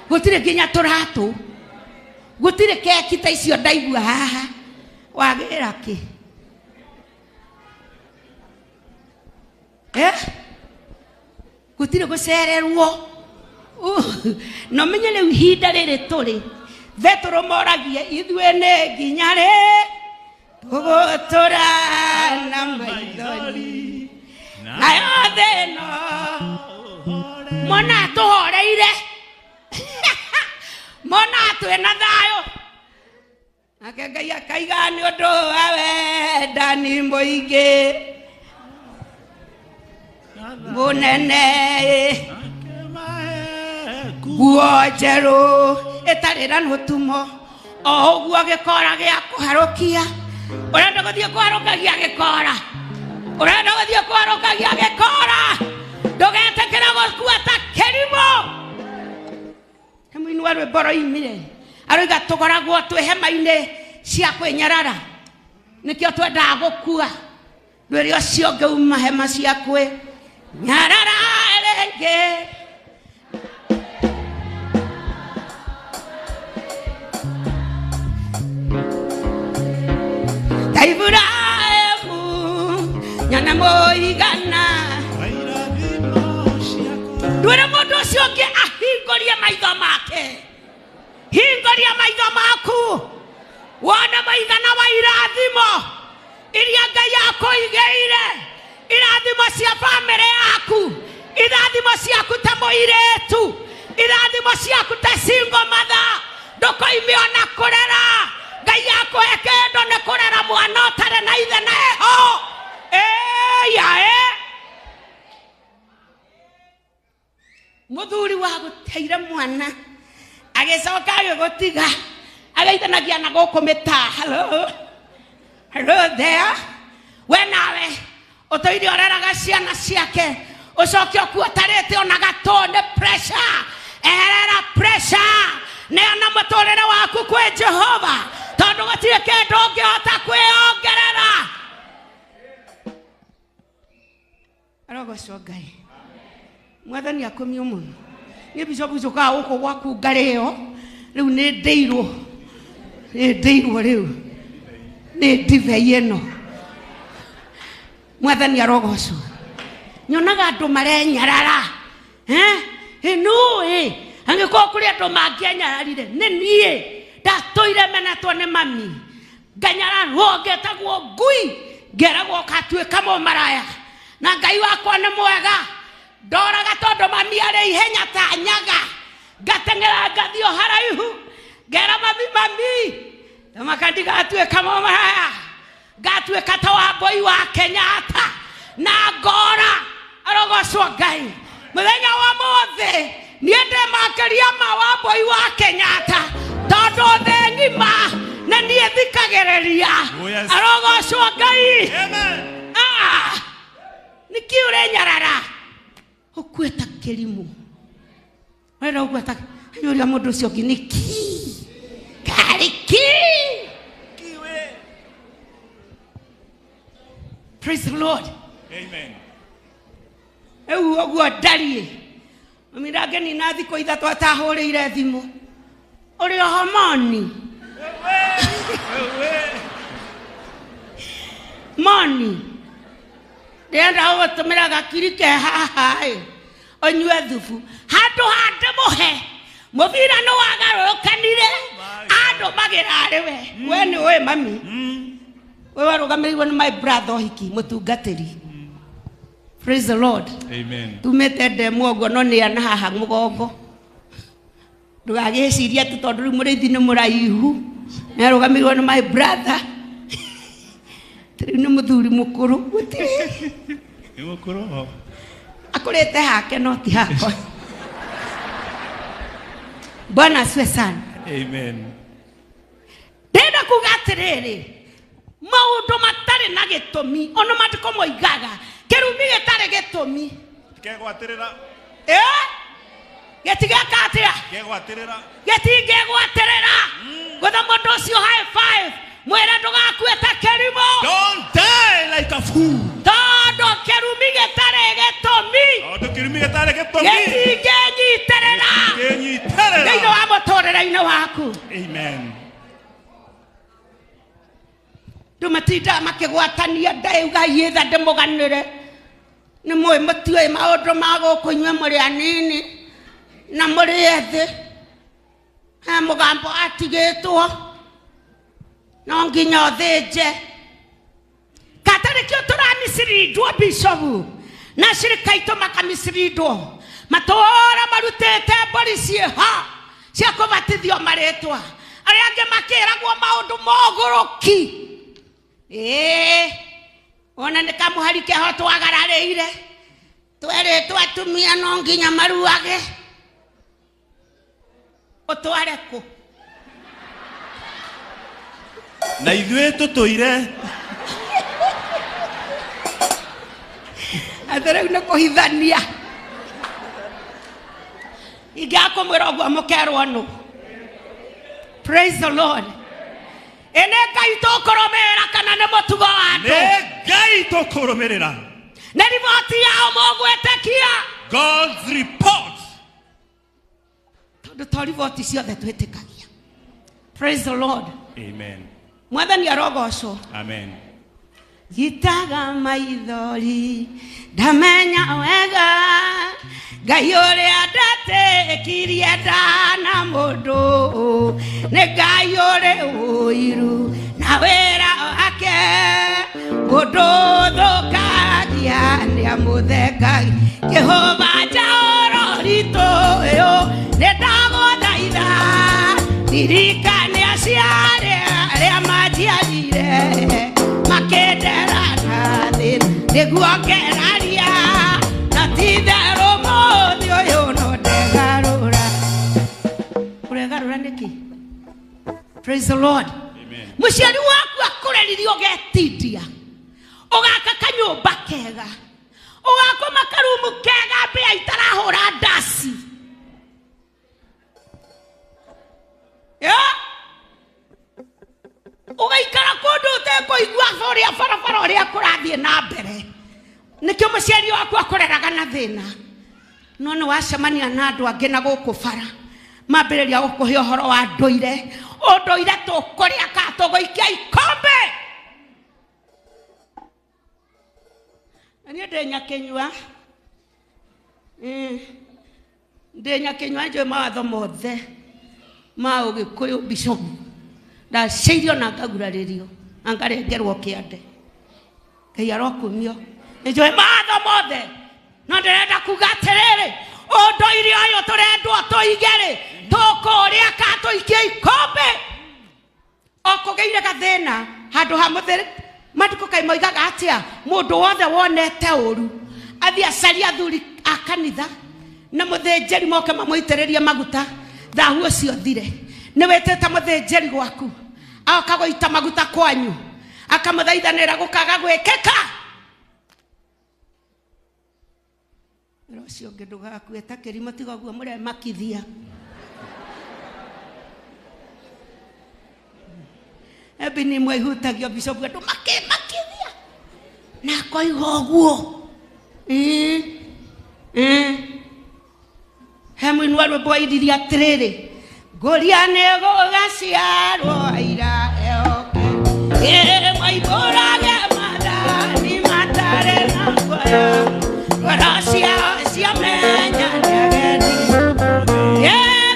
Speaker 1: gutire kinya turatu gutire keki ta icio ndaigua haha wagira ki gutire gucererwo no menye riu hinda riri turi Petro moragie ithue ne nginya ri tugutura na maithori nayo thino mona tuhoreire mona twena thayo nake Ngai akaiga ni undu wa wendani muingi munene guo njeru itarira nutumo o uguo gikora gia kuharukia urenda guthie kuharukagia gikora urenda guthie kuharukagia gikora ndugetekera gukua ta kirimo hemwinu arwe boro imire aroiga tugoragwo twe hema-ini cia kwinyarara nikio twenda gukua ndwiri ucio ngeuma hema cia kwi nyarara renge Ibrahimu nyana moigana ndwire mundu ucio ungi ahingorie maitho make hingoria maitho maku wona maithana wa irathimo iria Ngai akuigeire irathimo cia family yaku irathimo ciaku ta muiretu irathimo ciaku ta single mother ndukoimiona kurera Ngai akũhe kĩndũ nĩ kũrera mwana ũtarĩ na ithe na eho mũthuri wa gũteire mwana agĩcoka agĩgũtiga agaithanagia na gũkũ mĩtaa hello there we nawe ũtũire ũreraga ciana ciake ũcoke ũkua tarĩte ona gatũ nĩ pressure eherera pressure neana mũtũrĩre waku kwĩ Jehova tondu gutire kindu ungihota kwiongerera arogocwo Ngai mwathani akomio muno ni Bishop ucoka uko gwaku ngareo riu ni ndeirwo riu ni divei ino mwathani arogocwo nyonaga andu marenyarara inu angikuwa kuri andu mangianyararire ni nie Ndatoire menetwo nĩ mami. Nganyara ruonge tagwo ngui. Ngeragwo katuĩka mũmaraya. Na Ngai wakwa nĩ mwega. Ndoraga tondũ mami arĩ ihenya ta nyaga. Ngateng'era ngathio haraihu. Ngera mami. Tamakandiga atuĩka mũmaraya. Ngatuĩka ta Wambui wa Kenyatta. Na ngora arogocwo Ngai. Mũthenya wa mũthĩ niende makeria ma Wambui wa Kenyatta. Tondũ thĩ ng'ima na niĩ thikagĩrĩria. Arogocwo Ngai.
Speaker 2: Amen.
Speaker 1: Nĩkĩ ũrĩ nyarara? Ũkuĩta kĩrimũ. Wĩra ũguata yũria mũndũ ũcio ũngĩ nĩkĩ? Kariki. Praise the Lord.
Speaker 2: Amen.
Speaker 1: Eu oguo ndariĩ. Mmirage ni nathi ko ithatũ atahũrĩire thimũ. Ũrĩ o homoni. Moni. Ndenda ũgũtũmĩra gakiri ke haha onyue thubu. Handũ hande mũhe. Mũbira nĩ wagarũrũkanire. Andũ magĩrarĩ we. We nĩ ũĩ mami. We warũgamĩrĩirwo nĩ my brother ũhiki mũtungatĩri. Praise the Lord.
Speaker 2: Amen.
Speaker 1: Tumete ndemu ũguo no nĩ ana haha mũgongo. Ndũgagĩciria tu tondũ rĩu mũrĩithi nĩ mũraihu. Nĩ arũgamĩrĩirwo nĩ my brother. Rĩu nĩ mũthuri mũkũrũ.
Speaker 2: Nĩ mũkũrũ.
Speaker 1: Akũrĩte hake no ti hakwa. Bwana asifiwe sana.
Speaker 2: Amen.
Speaker 1: Ndenda kuga atĩrĩrĩ, maũndũ matarĩ na gĩtũmi ona maandĩko moigaga kĩrumi gĩtarĩ gĩtũmi
Speaker 2: Kĩgwatĩrĩra.
Speaker 1: Gĩtigeka atĩa?
Speaker 2: Kĩgwatĩrĩra.
Speaker 1: Gĩtingĩgwatĩrĩra. Gwetha mũndũ ũcio high five. Mwĩre ndũgakue ta kĩrimũ.
Speaker 2: Don't die like a fool.
Speaker 1: Tondũ kĩrumi gĩtarĩ gĩtũmi.
Speaker 2: Tondũ kĩrumi gĩtarĩ gĩtũmi.
Speaker 1: Gĩtingĩnyitĩrĩra.
Speaker 2: Gĩtingĩnyitĩrĩra.
Speaker 1: Thĩinĩ wa mũtũrĩre-inĩ waku.
Speaker 2: Amen.
Speaker 1: Ndũmatinda makĩgwatania ndauga yetha ndĩmũganĩre. Nĩ mũĩ mũtiũĩ maũndũ ma gũkũ inyuĩ mũrĩ anini na mũrĩ ethĩ. He mũgambo atigĩtwo. No nginya ũthĩnje. Katarĩkĩo tũramisirindwo bishopu. Na shirika itũ makamisirindwo. Matũra marutĩte mbũri ciĩha cia kũbatithio marĩtwa. Arĩa angĩ makĩragwo maũndũ mogũrũki. Ona nĩ kamũhari keho twagararĩire. Twerĩtwo atumia no nginya maruage. Ũtware kũ?
Speaker 2: Na ithuĩ tũtũire.
Speaker 1: Atĩrĩu nĩ kũhithania. Ingĩakũmwĩra ũguo mũkerwo nũ. Praise the Lord. Ene Ngai tũkũrũmĩrĩra kana nĩ mũtugo wa andũ?
Speaker 2: Nĩ Ngai tũkũrũmĩrĩra.
Speaker 1: Nĩ riboti yao mũgwĩtĩkia.
Speaker 2: God's report.
Speaker 1: Tondũ to riboti ciothe twĩtĩkagia. Praise the Lord.
Speaker 2: Amen.
Speaker 1: Mwathani arogocwo.
Speaker 2: Amen.
Speaker 1: Gitaga maithori ndamenya wega Ngai ũrĩa ndatĩkirie ndana mũndũ nĩ Ngai ũrĩ ũiru na wĩra wake mũndũ thũkagia nĩ amũthengagia Jehova njaũro ritũ ũyũ nĩ ndagũthaitha ririkane aciarĩ arĩa manjiarire makendera nathĩ nĩguo ngeraria na ti-itherũ mũthĩ ũyũ no ndegarũra. Ũregarũra nĩkĩ? Praise the Lord.
Speaker 2: Amen.
Speaker 1: Mũciari waku akũreririe ũgetindia ũgaka kanyũmba kega ũgakoma karumu kega mbĩa itarahũra ndasi. Ugaikara kũndũ ũtekũigua ũrĩa barabara ũrĩa kũrathiĩ na mbere. Nĩkĩo mũciari waku akũreraga na thĩna. No nĩ wacemania na andũ angĩ na gũkũ bara mambĩrĩria gũkũhe ũhoro wa ndũire. Ũndũire tũkũrĩa ka tũgũikia ikombe. Niĩ ndĩ Nyakĩnyua. Ndĩ Nyakĩnyua njũĩ mawatho mothe ma Ũgĩkũyũ bishopu. Da sheirio na ngagurarerio. Angarengerwo kiande. Ngai arokumio. Njoe matho mothe. No ndirenda kuga atiriri. Unduire uyu turendwo tuigere. Tukuria ka tuikie ikombe. Okugeire gathina handu ha muthiri. Maandiko kai moigaga atia mundu wothe wonete uru. Athi acaria athuri a kanitha. Na muthinjeri moke mamuitiririe maguta. Thahu ucio thire. Ni wetete muthinjeri gwaku. Akagoita maguta kwanyu. Akamuthaithanira gukaga gwikika. Rocio ngeduga kueta kirimo tigoguo mure makithia. Ebi ni mwihutagio bishop gadu makithia. Na koigo guo. Hemu nwaru boidiri atiriri. Goriane gogaciarwo aira eoke. Maibora ge madani matare na goya. Goracia cia menya negeni.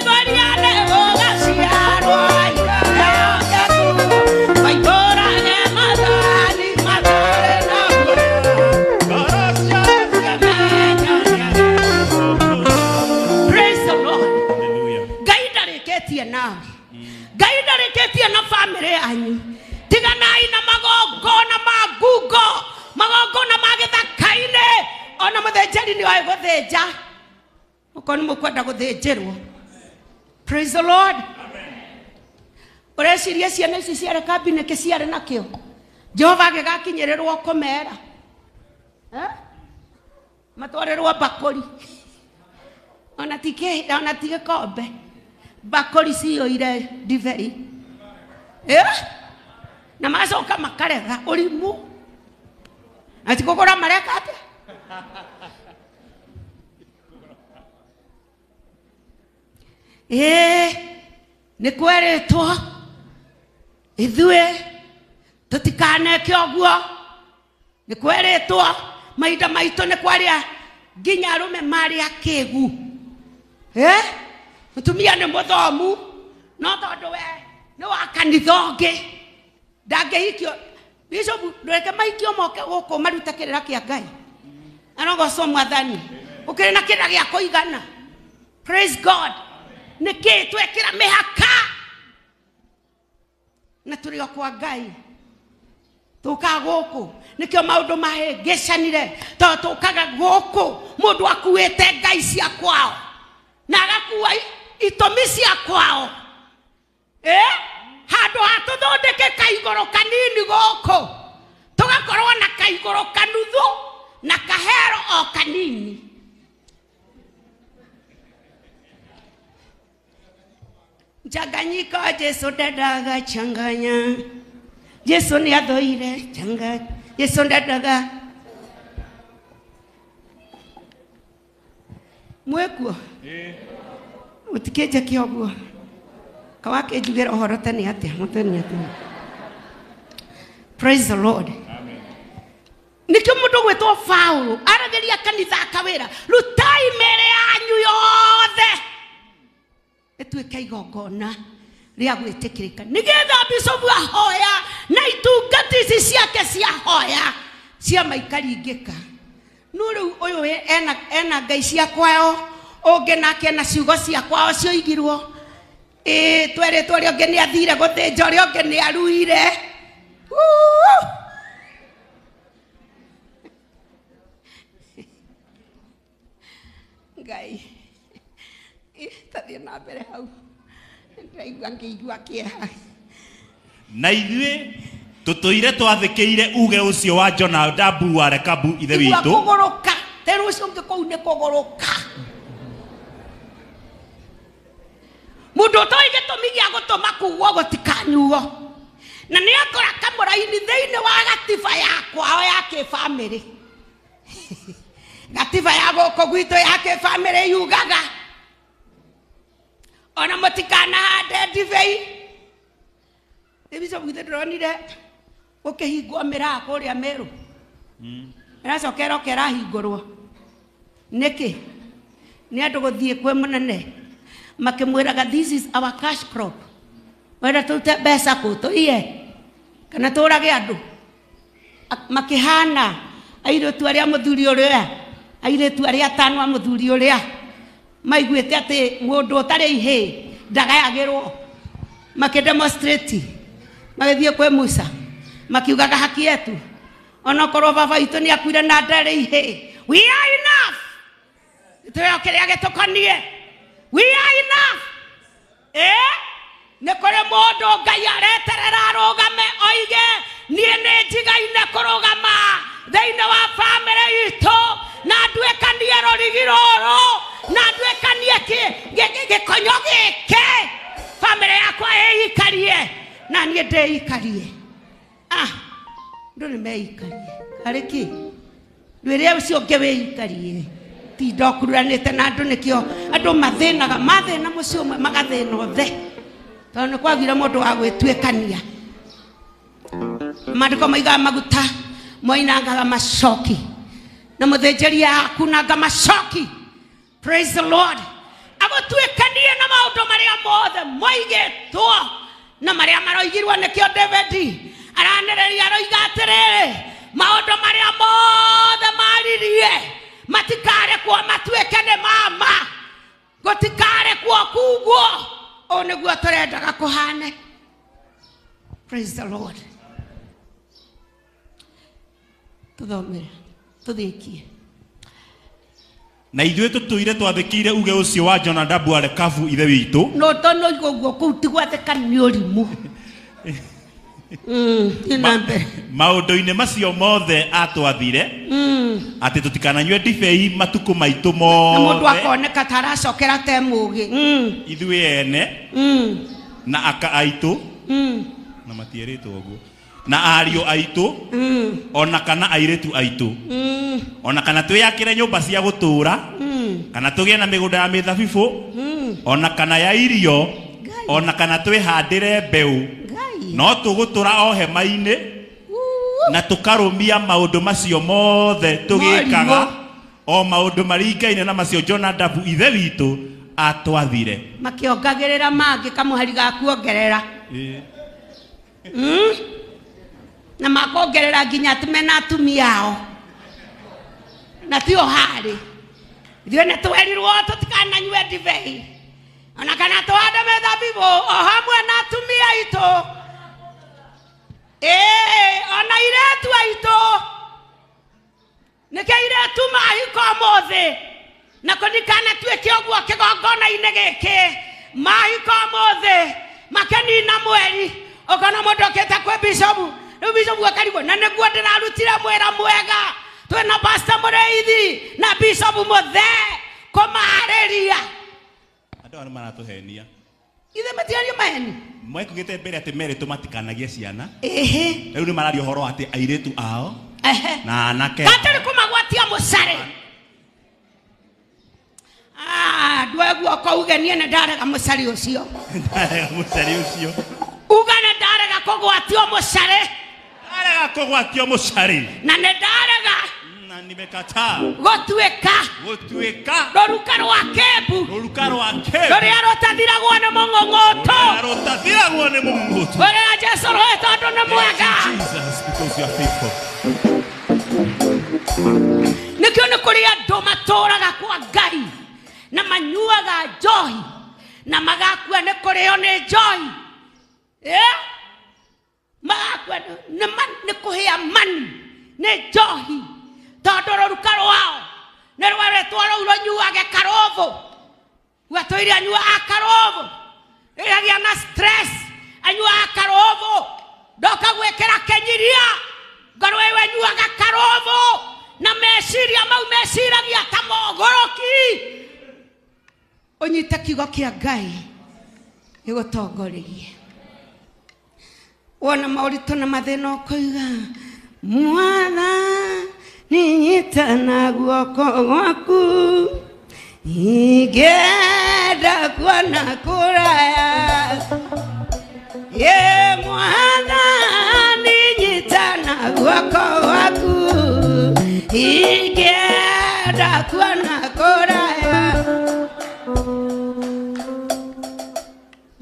Speaker 1: Goriane gogaciarwo aira eoke. Maibora ge madani matare na goya. Goracia cia menya negeni. Praise the Lord. Now, gaida reketia na family anyu. Tiganai na magogona magugo, magogona magethakaine. Ona muthejeri ni wa gutheja. Ukoni mukwenda guthejerwo. Praise the Lord. Ureciria ciana ici ciare kabine ke ciare nakio. Jehova agakinyererwo komera. Matwarerwo bakori. Ona tike kombe. Bakori siyo ile divei. Na macoka makarega urimu. Ati kugura mareka ate. Ni kweretwo ithue tutikaneke oguo. Ni kweretwo maida maito ne kwaria nginya arume mari akegu. Mutumia ni muthomu no tondu we ni wa kanitha ungi ndangihikio bishop ndureke maikio moke guku maruta kirira kia Ngai anogoco mwathani ukiri na kira gia kuigana. Praise God. Niki twekira mihaka na turi kwa Ngai tuka guku nikio maundu mahengecanire to tukaga guku mundu akuite Ngai cia kwao na agakuwa itomisi ya kwao. Handu hatuthondeke kaigoro kanini goko. Tugakorwo na kaigoro kanuthu na kahero o kanini. Changanyika Jesu dadaga changanya. Jesu ni athoire changanya. Jesu dadaga. Mwekuo. Utikeja kioguo. Kawake jugera ohorota ni ate. Mutani ate. Praise the Lord. Amen. Nikyo mundu gwetwo Paulo arageria kanitha akawira rutai mere anyu yothe etuike igongona ria gwitikirika nigetha bishop ahoya na itungati ici ciake cia hoya cia maikaringika no riu uyu ena ngai cia kwao ungi nake na ciugo cia kwao cio igirwo tweretwo ri ungi ni athire guthinja ri ungi ni aruire Ngai tathie na mbere hau ndaigua ngĩigua kĩeha
Speaker 2: na ithuĩ tũtũire twathĩkĩire uge ũcio wa Jona Dabu wa Rekabu ithe witũ
Speaker 1: kũgũrũka tena ũcio ũngĩ kũu nĩ kũgũrũka mũndũ ũtoĩ gĩtũmi gĩa gũtũma kuuo gũtikanyuo na nĩ akora kamũra-inĩ thĩinĩ wa gatiba ya kwao ya kĩbamĩrĩ gatiba ya gũkũ gwitũ ya kĩbamĩrĩ yugaga ona mũtikanahande ndibei Bishop gwitũ ndĩronire gũkĩhingwo mĩraa kũrĩa Meru ĩracokera kĩrahingũrwo nĩkĩ nĩ andũ gũthiĩ kwĩ mũnene makĩmwĩraga this is our cash crop wenda tute mbeca kũ tũiye kana tũrage andũ makĩhana airĩtu arĩa mũthuri ũrĩa airĩtu arĩa atano a mũthuri ũrĩa maiguĩte atĩ mũndũ ũtarĩ ihĩ ndagayagĩrwo makĩdemonstrate magĩthiĩ kwĩ Musa makiugaga haki yetu onokorwo baba witũ nĩ akuire na ndarĩ ihĩ we are enough tũyo kĩrĩa gĩtũkoniĩ we are enough nĩ kũrĩ mũndũ Ngai areterera arũgame oige niĩ nĩ njigaine kũrũgama thĩinĩ wa bamĩrĩ itũ na nduĩkanie rũrigi rũrũ na nduĩkanie gĩkonyo gĩkĩ bamĩrĩ yakwa ĩikarie na niĩ ndĩikarie ndũ nĩ meikarie harĩ kĩ ndwĩrĩa ũcio ũngĩ wĩikarie ti ndokururanĩte na andũ nĩkĩo andũ mathĩnaga mathĩna mũciĩ ũmwe magathĩna othe tondũ nĩ kwagire mũndũ wa gwĩtuĩkania maandĩko maigaga maguta moinangaga macoki na mũthĩnjĩri akunanga macoki. Praise the Lord. Agũtuĩkanie na maũndũ marĩa mothe moigĩtwo na marĩa maroigirwo nĩkĩo David aranĩrĩria aroiga atĩrĩrĩ maũndũ marĩa mothe maririe matikarekwo matuĩke nĩ mama gũtikarekwo kugwo o nĩguo tũrendaga kũhane. Praise the Lord. Tũthomere tũthĩkie
Speaker 2: na ithuĩ tũtũire twathĩkĩire uge ũcio wa Jonadabu wa Rekabu ithe witũ
Speaker 1: no tono igũguo kũu ti gwathĩka nĩ ũrimũ
Speaker 2: maũndũ-inĩ macio mothe atwathire atĩ tũtikananyue ndibei matukũ maitũ mothe
Speaker 1: na mũndũ akoneka taracokera te mũgĩ
Speaker 2: ithuĩ ene na aka aitũ na matierĩtwo ũguo na ariũ aitũ ona kana airĩtu aitũ ona kana twĩyakĩre nyũmba cia gũtũũra kana tũgĩe na mĩgũnda ya mĩthabibũ ona kana ya irio ona kana twĩhandĩre mbeũ no tũgũtũra o hema-inĩ na tũkarũmia maũndũ macio mothe tũgĩkaga o maũndũ maringaine na macio Jonadabu ithe witũ atwathire
Speaker 1: makĩongagĩrĩra mangĩ kamũhari ga kuongerera na makongerera nginya atĩ mena atumia ao na tio harĩ ithuĩ nĩ twerirwo tũtikananyue ndibei ona kana tũhande mĩthabibũ o hamwe na atumia aitũ ona airĩtu aitũ nĩkĩo airĩtu mahika ũmũthĩ na kũndikanatuĩke ũguo kĩgongona-inĩ gĩkĩ mahika ũmũthĩ makenina mweri ũkona mũndũ okĩte kwĩ bishopu rĩu bishopu akarigwo na nĩguo ndĩrarutire mwĩra mwega twĩna pastor Mũrĩithi na bishopu mũthee kũmarĩria
Speaker 2: andũ aya nĩ maratũhenia
Speaker 1: ithe matiario maheni
Speaker 2: mwekũgĩte mbere atĩ merĩtũ matikanagie ciana rĩu nĩ mararia ũhoro atĩ airĩtu ao na anake
Speaker 1: gatarĩ kũmagwatia mũcare ndwegwo kouge niĩ nĩ ndarega mũcari ũcio uga nĩ ndarega kũgwatio mũcare na nĩ ndarega
Speaker 2: nimekataa
Speaker 1: gũtuĩka rũruka rwa kĩmbu rũrĩa rũtathiragwo nĩ mũng'ũng'ũtũ rũrĩa Jesũ rũĩ tondũ nĩ mwega nĩkĩo nĩ kũrĩ andũ matũũraga kwa Ngai na manyuaga njohi na magakua nĩ kũrĩo nĩ njohi magakua nĩ kũhĩa mani nĩ njohi tondũ rũruka rwao nĩ rwarĩtwo rũu rũnyuage karũthũ gwatũire anyuaga karũthũ rĩragĩa na stress anyuaga karũthũ ndoka gwĩkĩra kĩnyiria ngoro ĩyo anyuaga karũthũ na meciria mau meciragia ta mogoroki ũnyite kiugo kĩa Ngai gĩgũtongorerie wona maũritũ na mathĩna ũkauga mwana ninyita guoko gwaku ingĩenda kuona kũraya mwana ninyita guoko gwaku ingĩenda kuona kũraya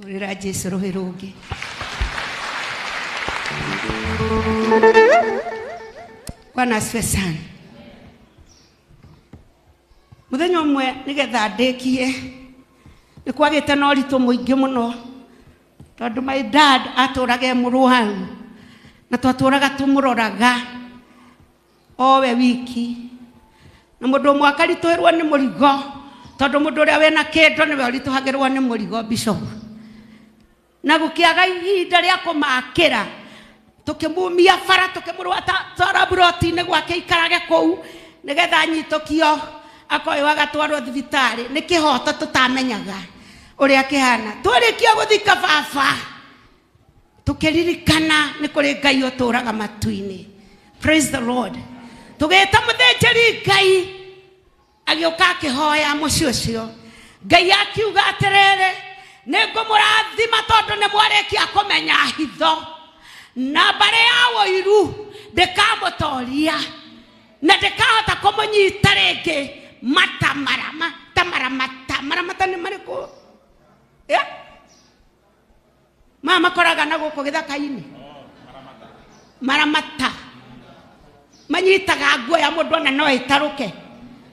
Speaker 1: ũrĩra Jesu roho rungi. Bwana asifiwe sana. Muthenya umwe nigetha ndekie ni kwagite na uritu muingi muno tondu my dad aturage muruaru na twaturaga tumuroraga owe wiki na mundu umwe akarituirwo ni murigo tondu mundu uria wena kindo niwe urituhagirwo ni murigo bishop na gukiaga ihinda ria kumakira tukimumia fara tukimurwata tarabroti-ini gwake ikarage kou nigetha nyitokio akoiwa gatwarwo thibitari ni kihoto tutamenyaga uria kihana twarikia guthika baba tukiririkana ni kuri Ngai uturaga matu-ini. Praise the Lord. Tugeta muthenjeri Ngai agioka akihoya muci ucio Ngai akiuga atiriri ningumurathima tondu ni mwarekia kumenya hitho na bare ya woiru ndikamutoria na ndikahota kumunyita ringi matamara ni mariko mama koraga na guko githaka-ini maramata manyitaga nguo ya mundu ona no itaruke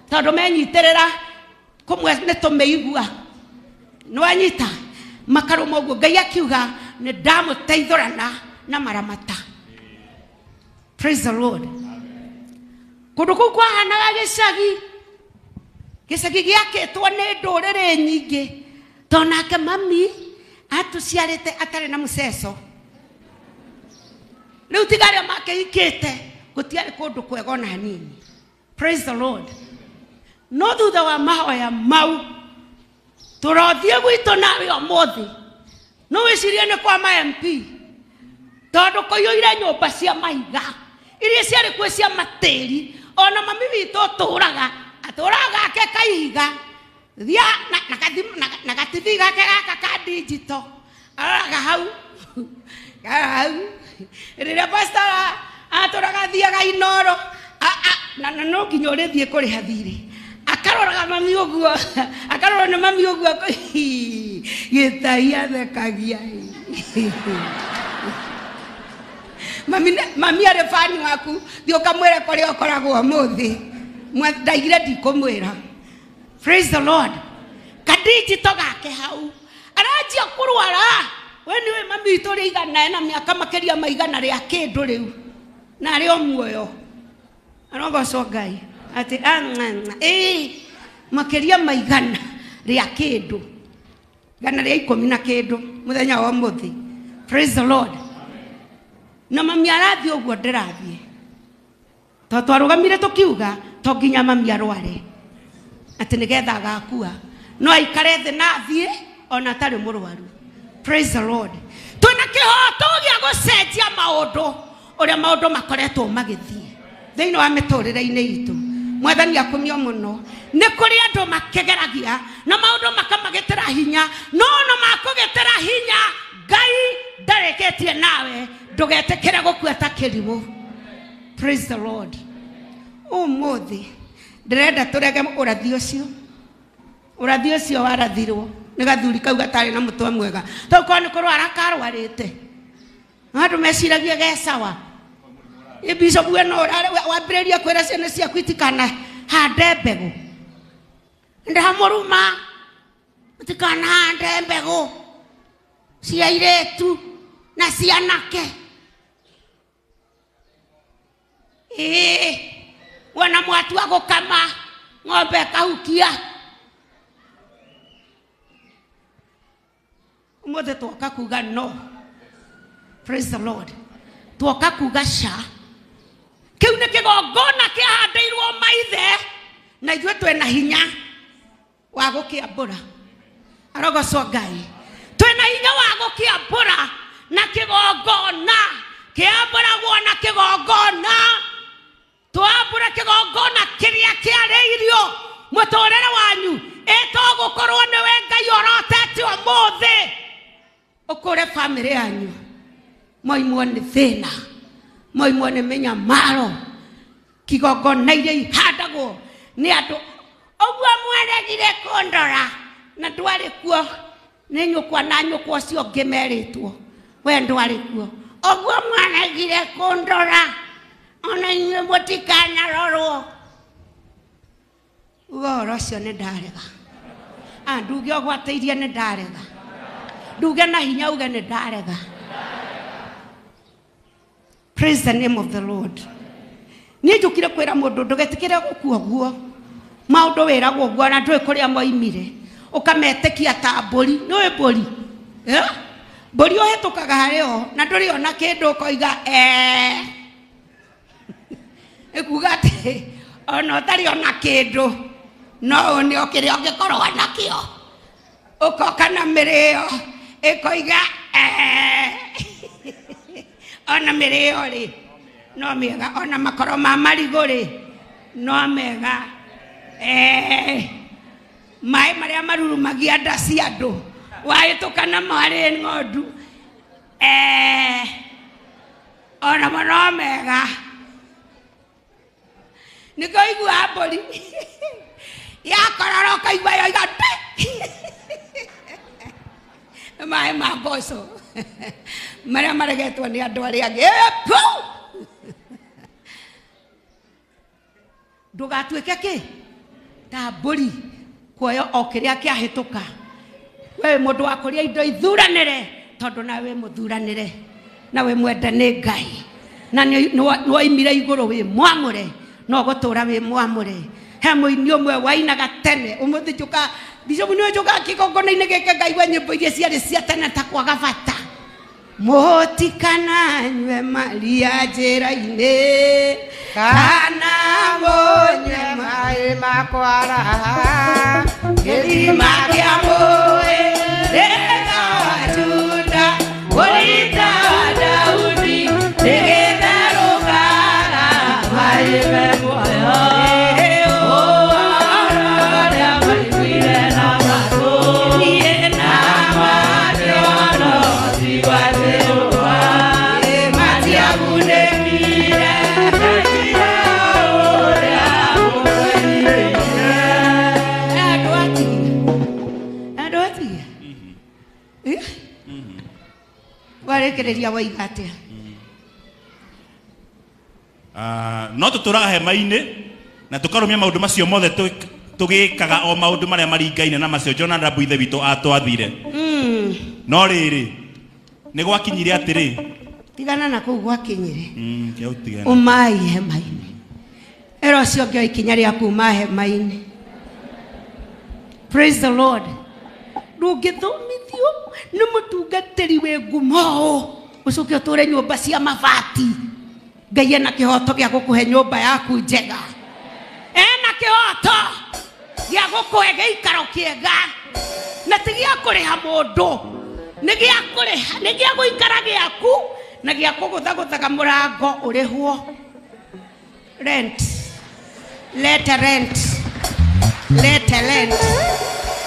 Speaker 1: tondu menyitirira kumwe ni tumeigua no anyita makaruma uguo Ngai akiuga ni ndamuteithurana na maramata. Praise the Lord. Kundu kuu kwahanaga gicagi giakitwo ni nduriri nyingi tonake mami atuciarite atari na muceco riu tigaria makihikite gutiari kundu kwega ona hanini. Praise the Lord. No thutha wa mahoya mau turothie gwitu nawe umuthi no wicirie ni kwa ma MP tondu kuiyuire nyumba cia maiga iria ciari kwe cia matiri ona mami witu aturaga ke kaiga thia na gativi gake gaka ka digital araga hau riria pastor aturaga thiaga inoro na no nginya urithie kuriha thiri akaroraga mami uguo akarora ni mami uguo gitaia thekagia mami are fani waku thio kamwire kuri okoragwo muthi ndaigire ndikumwira. Praise the Lord. Kadijito gake hau arajia kurwara we niwe mami witu ri igana na miaka makeria maigana ria kindu riu na ri omuoyo arogocwo Ngai ati makeria maigana ria kindu gana ria 10 na kindu muthenya wa muthi. Praise the Lord. Na mami arathi uguo ndirathie to twarugamire tukiuga to nginya mami arware ati nigetha agakua no aikare thi na thie ona tari murwaru. Praise the Lord. Tuna kihoto gia gucenjia maundu uria maundu makoretwo magithie thiini wa miturire-ini itu. Mwathani akumio muno ni kuri andu makegeragia na maundu makamagitira hinya no makugitira hinya Ngai ndareketie nawe ndugetekere gukua ta kirimu. Praise the Lord. Umuthi ndirenda turege urathi ucio warathirwo ni gathuri kau gatari na mutwe mwega toko ni kurwara karwarite andu meciragia ge sawa bishop we no wambireria kwira ciana ciaku itikana hande mbegu ndahamuruma itikana hande mbegu cia iretu na cianake wana mwatu wa gukama ng'ombe kahukia umothe twoka kuga no. Praise the Lord. Twoka kuga sha kiu ni kigongona kihandeirwo maithe na ithue twena hinya wa gukiambura arogocwo Ngai twena hinya wa gukiambura na kigongona kiamburagwo na kigongona twambura kigongona kiria kiareirio muturire wanyu etogukorwo niwe Ngai orotete umuthi ukure family yanyu moimwo ni thina moimwo ni menyamaro kigongona iria ihandagwo ni andu oguo mweregire kundora na ndwari kuo nĩ nyũkwa na nyũkwa ũcio ngĩmeritwo we ndwarĩ kuo ũguo mwanagire kũndora ona inyuĩ mũtikanarorwo ũhoro ũcio nĩ ndarega nduge ũgwatĩirie nĩ ndarega nduge na hinya uge nĩ ndarega. Praise the name of the Lord. Niĩ njũkire kwĩra mũndũ ndũgetikĩre gũkua guo maũndũ wĩragwo guo na ndũĩ kũrĩa moimire ũkametĩkia ta mbũri nĩũĩ mbũri mbũri ũhĩtũkaga harĩo na ndũrĩ ona kĩndũ ũkoiga ĩkuga atĩ ona ũtarĩ ona kĩndũ no nĩo kĩrĩa ũngĩkorwo nakĩo ũkoka na mĩrĩo ĩkoiga ona mĩrĩo rĩ no mĩega ona makoro ma marigũ rĩ no mega maĩ marĩa marurumagia nda cia andũ wahĩtũka na marĩ ng'ondu ona mo no mega nĩkũigua mbũri yakorora ũkaigua yoiga maĩ ma mboco marĩa maregetwo nĩ andũ arĩa angĩ ndũgatuĩke kĩ ta mbũri kuoya o kĩrĩa kĩahĩtũka we mũndũ wa kũrĩa indo ithuranĩre tondũ nawe mũthuranĩre nawe mwende nĩ Ngai na nĩwoimire igũrũ wĩ mwamũre no gũtũra wĩ mwamũre he mũini ũmwe wainaga tene ũmũthĩ njũka Bishop nĩwe njũka kĩgongona-inĩ gĩkĩ ngaigua nyĩmbo iria ciarĩ cia tene ta kwaga bata mũtikananyue maria njĩra-inĩ kana mũnyue maĩ ma kwaraha gĩthima kĩa mũĩ rĩga Juda ũrita Daudi nĩgĩtherũkaga maĩ me muoyo warekereria waiga atĩa
Speaker 2: no tũtũraga hema-inĩ na tũkarũmia maũndũ macio mothe tũgĩkaga o maũndũ marĩa maringaine na macio John Ndabu ithe witũ atwathire no rĩrĩ nĩ gwakinyire atĩrĩ
Speaker 1: tigana na kũu gwakinyire umai hema-inĩ ero ũcio ũngĩ ikinya rĩa kuma hema-inĩ. Praise the Lord. Ndũngĩthomithio nĩ mũtungatĩri wĩ ngumo ũcoke ũtũre nyũmba cia mabati Ngai ena kĩhoto gĩa gũkũhe nyũmba yaku njega ena kĩhoto gĩa gũkũhe gĩikaro kĩega na ti gĩa kũrĩha mũndũ nĩ gĩa kũrĩha nĩ gĩa gũikara gĩaku na gĩa kũgũthagũthaga mũrango ũrĩhwo rent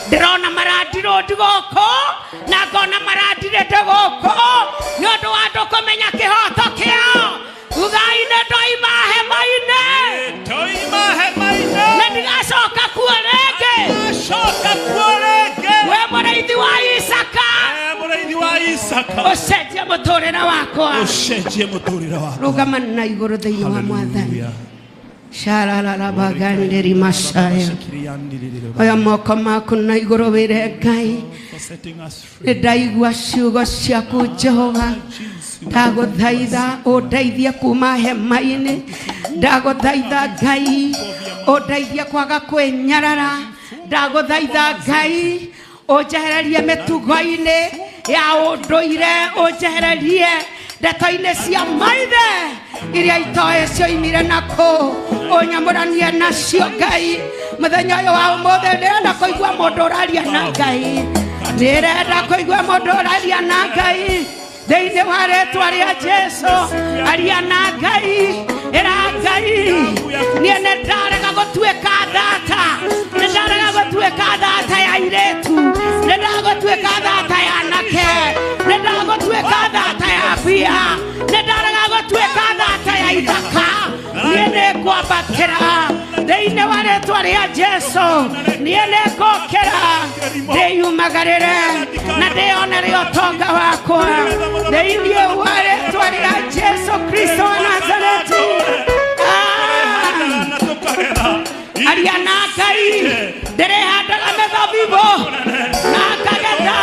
Speaker 1: ndĩrona marandiro ndigoko na ngona marandire ndegoko nĩ ũndũ wa andũ kũmenya kĩhoto kĩao ugai-inĩ ndoima hema-inĩ na ndigacoka kuo rĩngĩ we mũrĩithi wa Isaka ũcenjie mũtũrĩre wakwa rũgama na igũrũ thĩinĩ wa Mwathani sharala baganderi masaya oya moko maku na igũrũ wĩre Ngai ndaigua ciugo ciaku Jehova ndagũthaitha ũndeithie kuma hema-inĩ ndagũthaitha Ngai ũndeithie kwaga kwĩnyarara ndagũthaitha Ngai ũnjehererie mĩtugo-inĩ ya ũndũire ũnjehererie ndeto-inĩ cia maithe iria itoĩ cioimire nakũ ũnyamũranie nacio Ngai mũthenya ũyũ wa ũmũthĩ ndĩrenda kũigua mũndũ ũraria na Ngai ndĩrenda kũigua mũndũ ũraria na Ngai thĩinĩ wa rĩtwa rĩa Jesũ aria na Ngai ĩra Ngai niĩ nĩndarega gũtuĩka thata nĩndarega gũtuĩka thata ya airĩtu nĩndagũtuĩka thata ya anake nĩndagũtuĩka thata ya mbia nĩndarega gũtuĩka thata ya ithaka niĩ nĩngwambatĩra thĩinĩ wa rĩtwa rĩtwa rĩa Jesu niĩ nĩngũkĩra ndĩyumagarĩre na ndĩonere ũtonga wakwa thĩinĩ wa rĩtwa rĩa Jesu Kristo wa Nazareti. Ariana Ngai ndĩrĩhandaga mĩthabibũ na ngagetha.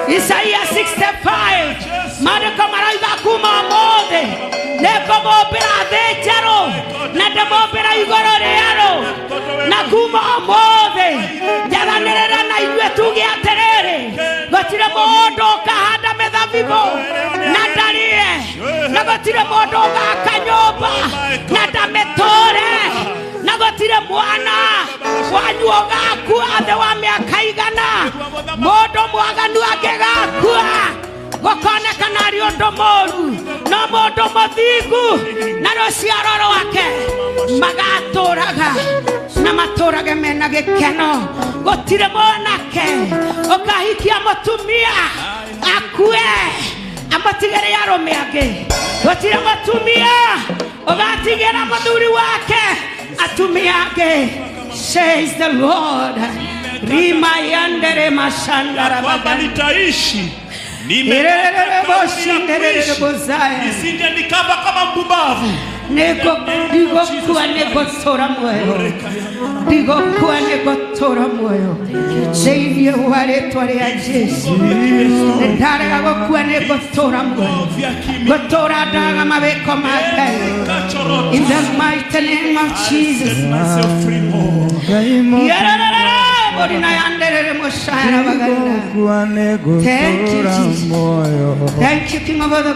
Speaker 1: Isaia 65 maandĩko marauga kuma ũmũthĩ nĩngũmũmbĩra thĩ njerũ na ndĩmũmbĩra igũrũ rĩerũ, na kuma ũmũthĩ njaranĩrĩra na ithuĩ tuge atĩrĩrĩ gũtirĩ mũndũ ũkahanda mĩthabibũ na ndarĩe, na gũtirĩ mũndũ ũgaka nyũmba na ndamĩtũũre, na gũtirĩ mwana wanyu ũgakua thĩ wa mĩaka 100 mũndũ mwaganu angĩgakua gũkonekana arĩ ũndũ mũũru, no mũndũ mũthingu na rũciaro rwake magatũũraga na matũũrage mena gĩkeno. Gũtirĩ mwanake ũkahikia mũtumia akue amũtigĩre arũme angĩ, gũtirĩ mũtumia ũgatigĩra mũthuri wake atumia angĩ, says the Lord. Rima yandere mashandara
Speaker 2: kwamba nitaishi nisije nikava kama mpumbavu.
Speaker 1: Ndigokuwa negotora moyo, ndigokuwa negotora moyo thĩinĩ wa rĩtwa rĩa Jesu. Ndarega gũkua negotora moyo, gũtũũra ndaga mawĩko ma Ngai. In the mighty name of Jesus. Thank you, Jesus. Thank you, King of all the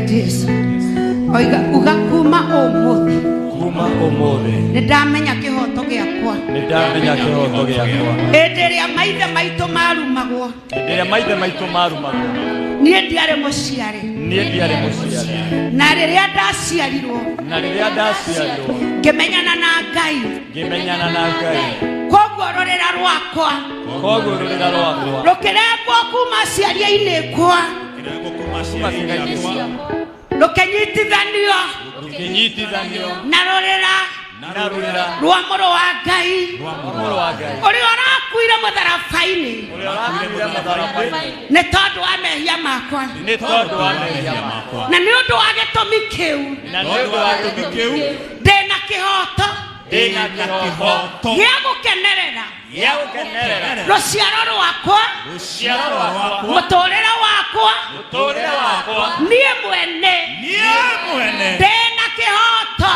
Speaker 1: Jesu. Oiga ugakuma ũmũthĩ nĩndamenya kĩhoto gĩakwa, hĩndĩ ĩrĩa maithe maitũ marumagwo niĩ ndiarĩ mũciare, na rĩrĩa ndaciarirwo ngĩmenyana na Ngai, koguo rũrĩra rwakwa rũkĩrengwo kuma ciaria-inĩ kwa rũkĩnyitithanio na rũrĩra rwa mũrũ wa Ngai ũrĩa ũrakuire mũtharaba-inĩ nĩ tondũ wa mehia makwa, na nĩ ũndũ wa gĩtũmi kĩu ndĩna kĩhoto gĩa gũkenerera rũciaro rwakwa, mũtũũrĩre wakwa niĩ mwene ndĩna kĩhoto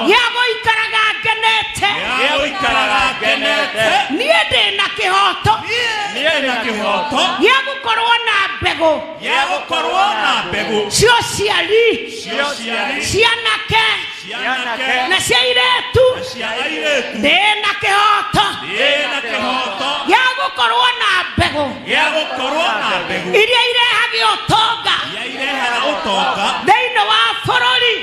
Speaker 1: gĩa gũikaraga ngenete, niĩ ndĩna kĩhoto gĩa gũkorwo na mbegũ cio ciari cianake na cia iretu ndina kihoto gĩa gũkorwo na mbegũ iria irehaga ũtonga thĩinĩ wa bũrũri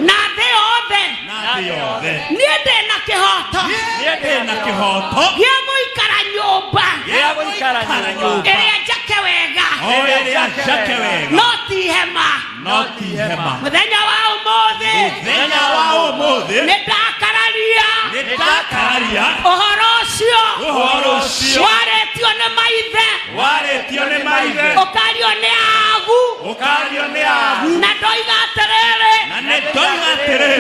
Speaker 1: na thĩ yothe. Niĩ ndĩna kĩhoto gĩa gũikara nyũmba ĩrĩa njake wega no ti hema. Mũthenya wa ũmũthĩ nĩ ndakararia ũhoro ũcio warĩtio nĩ maithe ũkario nĩ agu na ndoiga atĩrĩrĩ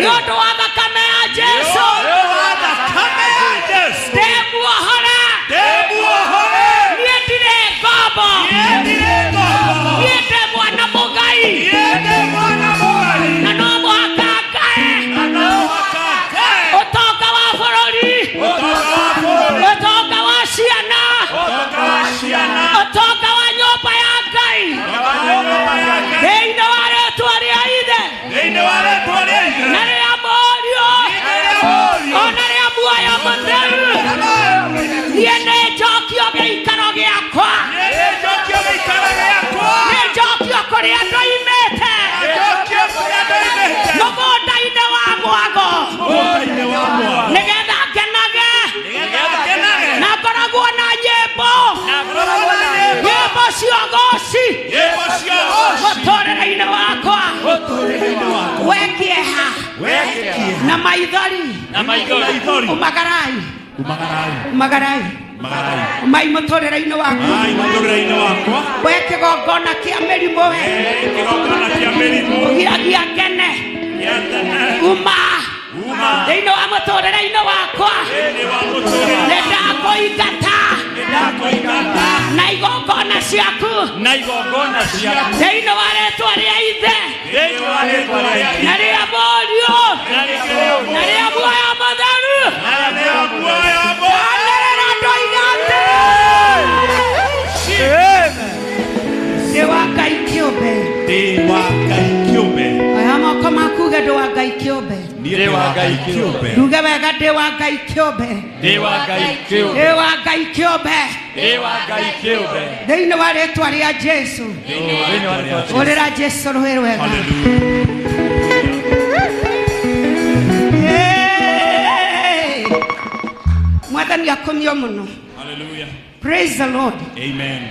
Speaker 1: nĩ ũndũ wa thakame ya Jesũ ndĩmuohora niĩ ndirĩ ngombo niĩ ndĩ mwana mũgai na no mũhaka ngae ũtonga wa bũrũri ũtonga wa ciana ũtonga wa nyũmba ya Ngai thĩinĩ wa rĩĩtwa rĩa Ithe na rĩa Mũriũ ona rĩa muoyo mũtheru. Niĩ nĩ njokio gĩikaro gĩakwa nĩ njokio kũrĩa ndoimĩte mũgũnda-inĩ wa mwago nĩgetha ngenage na ngoragwo na nyĩmbo cia goci mũtũrĩre-inĩ wakwa wekĩeha na maithori umagarai mai mũtũrĩre-inĩ wakwa we kĩgongona kĩa mĩrimũ ũgiragia ngene uma thĩinĩ wa mũtũrĩre-inĩ wakwa nĩ ndakũingata na igongona ciaku thĩinĩ wa rĩĩtwa rĩa Ithe na rĩa Mũriũ na rĩa muoyo mũtheru. Ndoiga ndĩ wa Ngai kĩũmbe aya moko makuge ndĩ wa Ngai kĩũmbe nduge wega ndĩ wa Ngai kĩũmbe thĩinĩ wa rĩĩtwa rĩa Jesũ ũrĩra Jesũ rũhĩ rwega. Mwathani akomio mũno. Praise the Lord.
Speaker 2: Amen.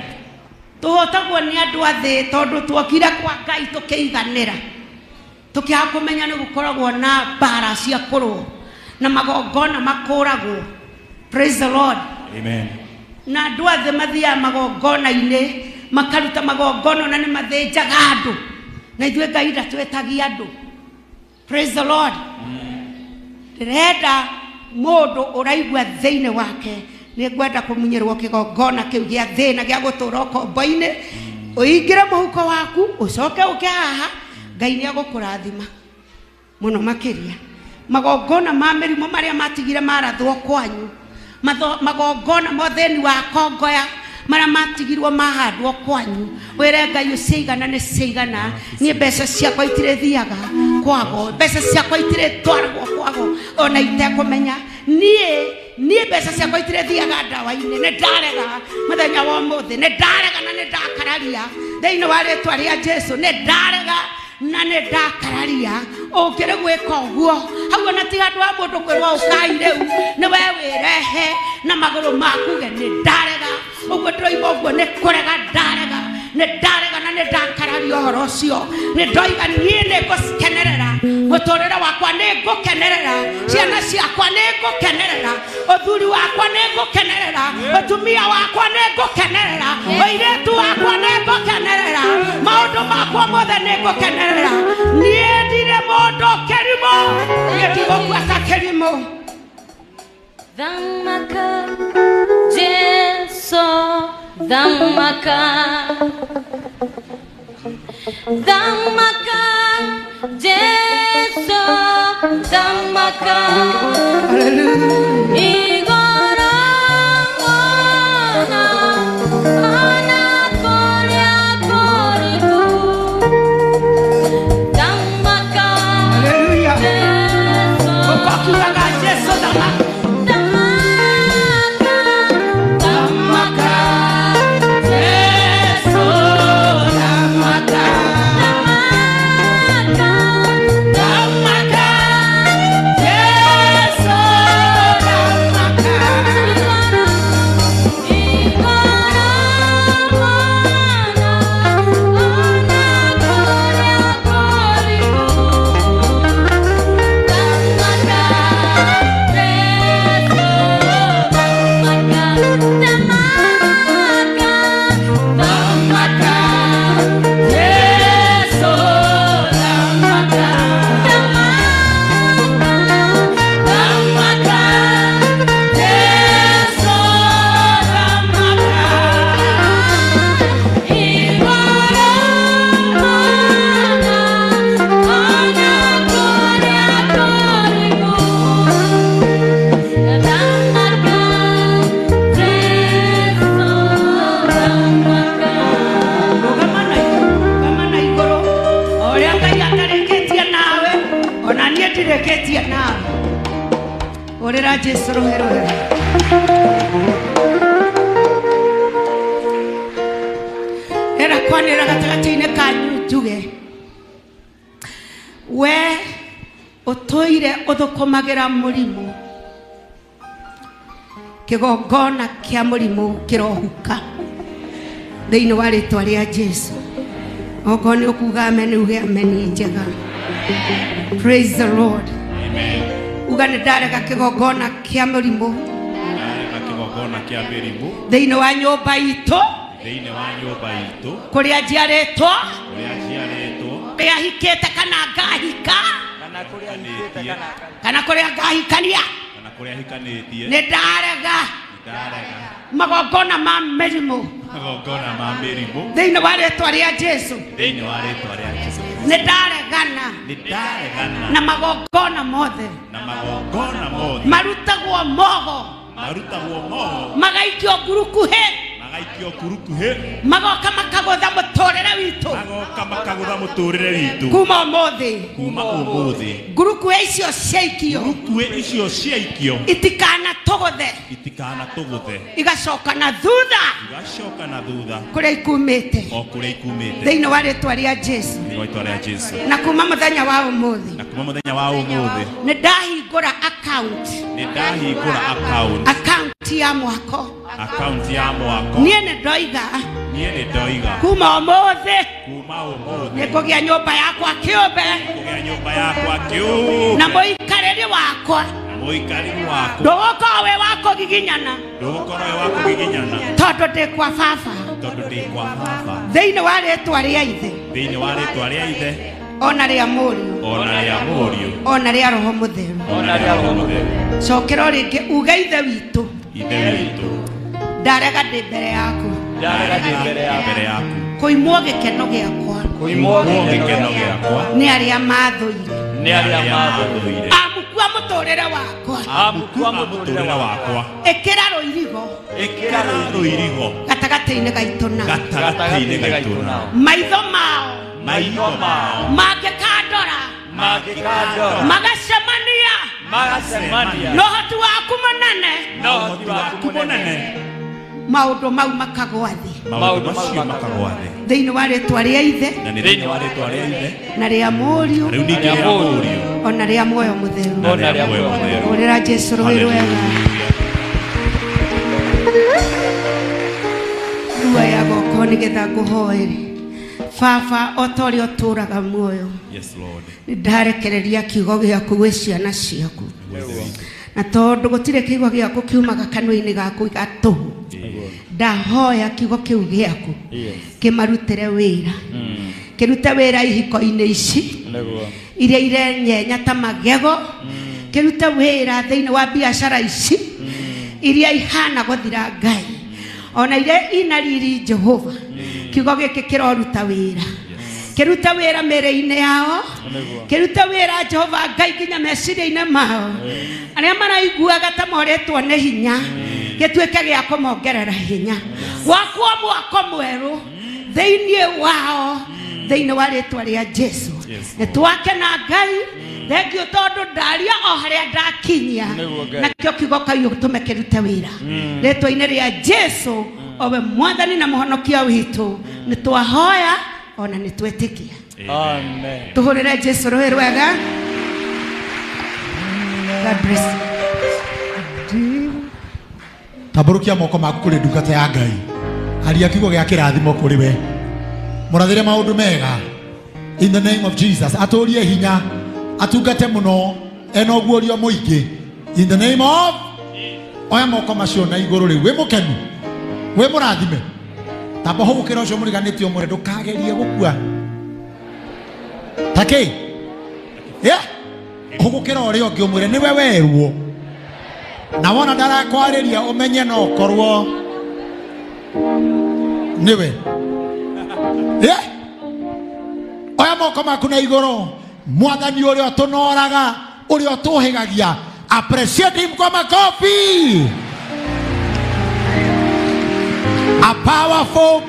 Speaker 1: Tuhotagwo nĩ andũ a thĩ tondũ tuokire kwa Ngai tũkĩiganĩra tũkĩaga kũmenya nĩ gũkoragwo na mbara cia kũrũa na magongona makũragwo. Praise the Lord.
Speaker 2: Amen.
Speaker 1: Na andũ a thĩ mathiaga magongona-inĩ makaruta magongona na nĩ mathĩnjaga andũ na ithuĩ Ngai ndatwĩtagia andũ. Praise the Lord. Ndĩrenda mũndũ ũraigua thĩinĩ wake nĩ ngwenda kũmunyĩrwo kĩgongona kĩu gĩa thĩna gĩa gũtũra ũkombo-inĩ ũingĩre mũhuko waku ũcoke ũke haha Ngai nĩ agũkũrathima mũno makĩria. Magongona ma mĩrimũ marĩa matigire marathwo kwanyu magongona motheni wa kongoya marĩa matigirwo mahandwo kwanyu wĩre Ngai ũciigana nĩ ciigana. Niĩ mbeca ciakwa itirĩ thiaga kwago mbeca ciakwa itirĩ twaragwo kwago ona itekũmenya niĩ mbeca ciakwa itirĩ thiaga ndawa-inĩ nĩ ndarega mũthenya wa ũmũthĩ nĩ ndarega na nĩ ndakararia thĩinĩ wa rĩĩtwa rĩa Jesũ nĩ ndarega na nĩ ndakararia ũngĩrĩ gwĩka ũguo hau ona ti handũ wa mũndũ kwĩrwo ũkai rĩu nĩ we wĩrehe na magũrũ makuge nĩ ndarega ũguo ndĩroiga ũguo nĩ kũrega ndarega na nĩ ndakararia ũhoro ũcio nĩ ndoiga niĩ nĩ ngũkenerera mũtũrĩre wakwa nĩ ngũkenerera ciana ciakwa nĩ ngũkenerera ũthuri wakwa nĩ ngũkenerera ũtumia wakwa nĩ ngũkenerera ũirĩtu wakwa nĩ ngũkenerera maũndũ makwa mothe nĩ ngũkenerera. Niĩ ndirĩ mũndũ kĩrimũ niĩ ndigũbuata kĩrimũ.
Speaker 5: Thamaka Jesũ thamaka Jesũ thamaka igoro ona kũrĩa kũriku thamaka
Speaker 1: ndireketie nawe orera Jesu rohero era kwanira gatagati-inĩ kanyu njuge we utoire uthukumagira murimu kigongona kia murimu kirohuka thiini wa ritwa ria Jesu ogoni ukuga amen uge amen njega. Praise the Lord.
Speaker 2: Amen.
Speaker 1: Ugane ndarega kigongona kia murimu
Speaker 2: Ndarega kigongona kia murimu
Speaker 1: thiini wa nyumba itu
Speaker 2: thiini wa nyumba itu
Speaker 1: kuria njiaritwo kuria hikite kana ngahika kana kuria ngahikania
Speaker 2: kana kuria hikanitie
Speaker 1: ni ndarega magongona ma mirimu thiini wa ritwa ria Jesu ni ndaregana na magongona mothe marutagwo mogo magaikio ngurukuhi magoka makagotha muturire witu kuma umuthi ngurukuhi icio ciaikio itikana tuguthe igacoka na thutha kuria ikumite thiini wa ritwa ria Jesu na kuma muthenya wa umuthi ni ndahingura account ya mwako nie ni ndoiga kuma umuthi ni kugia nyumba yakwa kiumbe na muikariri wakwa ndugukorwo wi wako giginyana tondu ndi kwa baba thiini wa ritwa ria ithe ona ria muriu ona ria roho mutheru cokera ringi uge ithe witu ndarega ndi mbere yaku kuimwo gikeno giakwa ni aria mathuire amukua muturire wakwa ikira ruirigo gatagati-ini gaitu nao maitho mao mangikandora magacemania no hoti waku munene maundu mau makagwa thi thiini wa ritwa ria ithe na ria muriu ona ria muoyo mutheru orera Jesu rohero wega rua ya goko nigetha nguhoere baba otori oturaga muoyo ndarekereria kiugo giaku gwi ciana ciaku na tondu gutire kiugo giaku kiumaga kanua-ini gaku gatuhu ndahoya kiugo kiu giaku kimarutire wira kirute wira ihiko-ini ici iria irenyenya ta magego kirute wira thiini wa biashara ici iria ihana guthira Ngai ona iria ina riri Jehova kiugo giki kiroruta wira kiruta wira mere-ini yao kiruta wira Jehova Ngai nginya meciria-ini mao aria maraiguaga ta moretwo ni hinya gituike gia kumongerera hinya wakwa mwako mweru thiini wao thiini wa ritwa ria Jesu nitwake na Ngai thengio tondu ndaria o haria ndakinyia na kio kiugo kaiu tume kirute wira ritwa-ini ria Jesu owe mwathani na muhonokia witu nitwahoya ona nitwetikia amen tuhurire Jesu rohero wega. God bless you.
Speaker 4: Taburukia moko maku kuri ndungata ya Ngai aria kiugo gia kirathimo kuri we murathire maundu mega in the name of Jesus aturie hinya atungate muno eno guorio muingi in the name of oya moko macio na iguru ri we mukenu we murathime tamba hugukira ucio muriganitio mure ndukagerie gukua take hugukira uri ongi umwire niwe werwo na wona ndarakwariria umenye no korwo niwe oya moko maku na iguru mwathani uria tunoraga uria tuhigagia appreciate him kwa makofi. A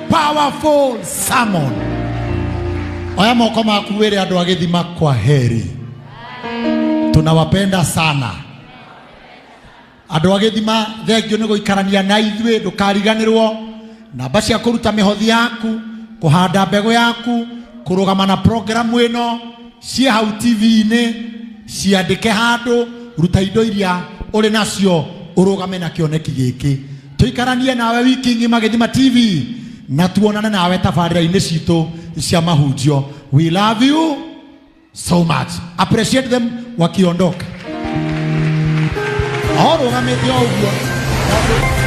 Speaker 4: powerful sermon. Oya moko maku were andu agithima kwa heri. tunawapenda sana. Andũ a Gĩthima, thengio nĩ gũikarania na ithuĩ, ndũkariganĩrwo. Namba cia kũruta mĩhothi yaku, kũhanda mbegũ yaku, kũrũgama na programu ĩno, ciĩ hau TV-inĩ, ciandĩke handũ, ruta indo iria ũrĩ nacio, ũrũgame na kĩoneki gĩkĩ. Tũikaranie nawe wiki ng'ima Gĩthima TV, na tuonane nawe tabarĩra-inĩ citũ cia mahunjio. We love you so much. Appreciate them wakiondoka. Oro gametio ũguo.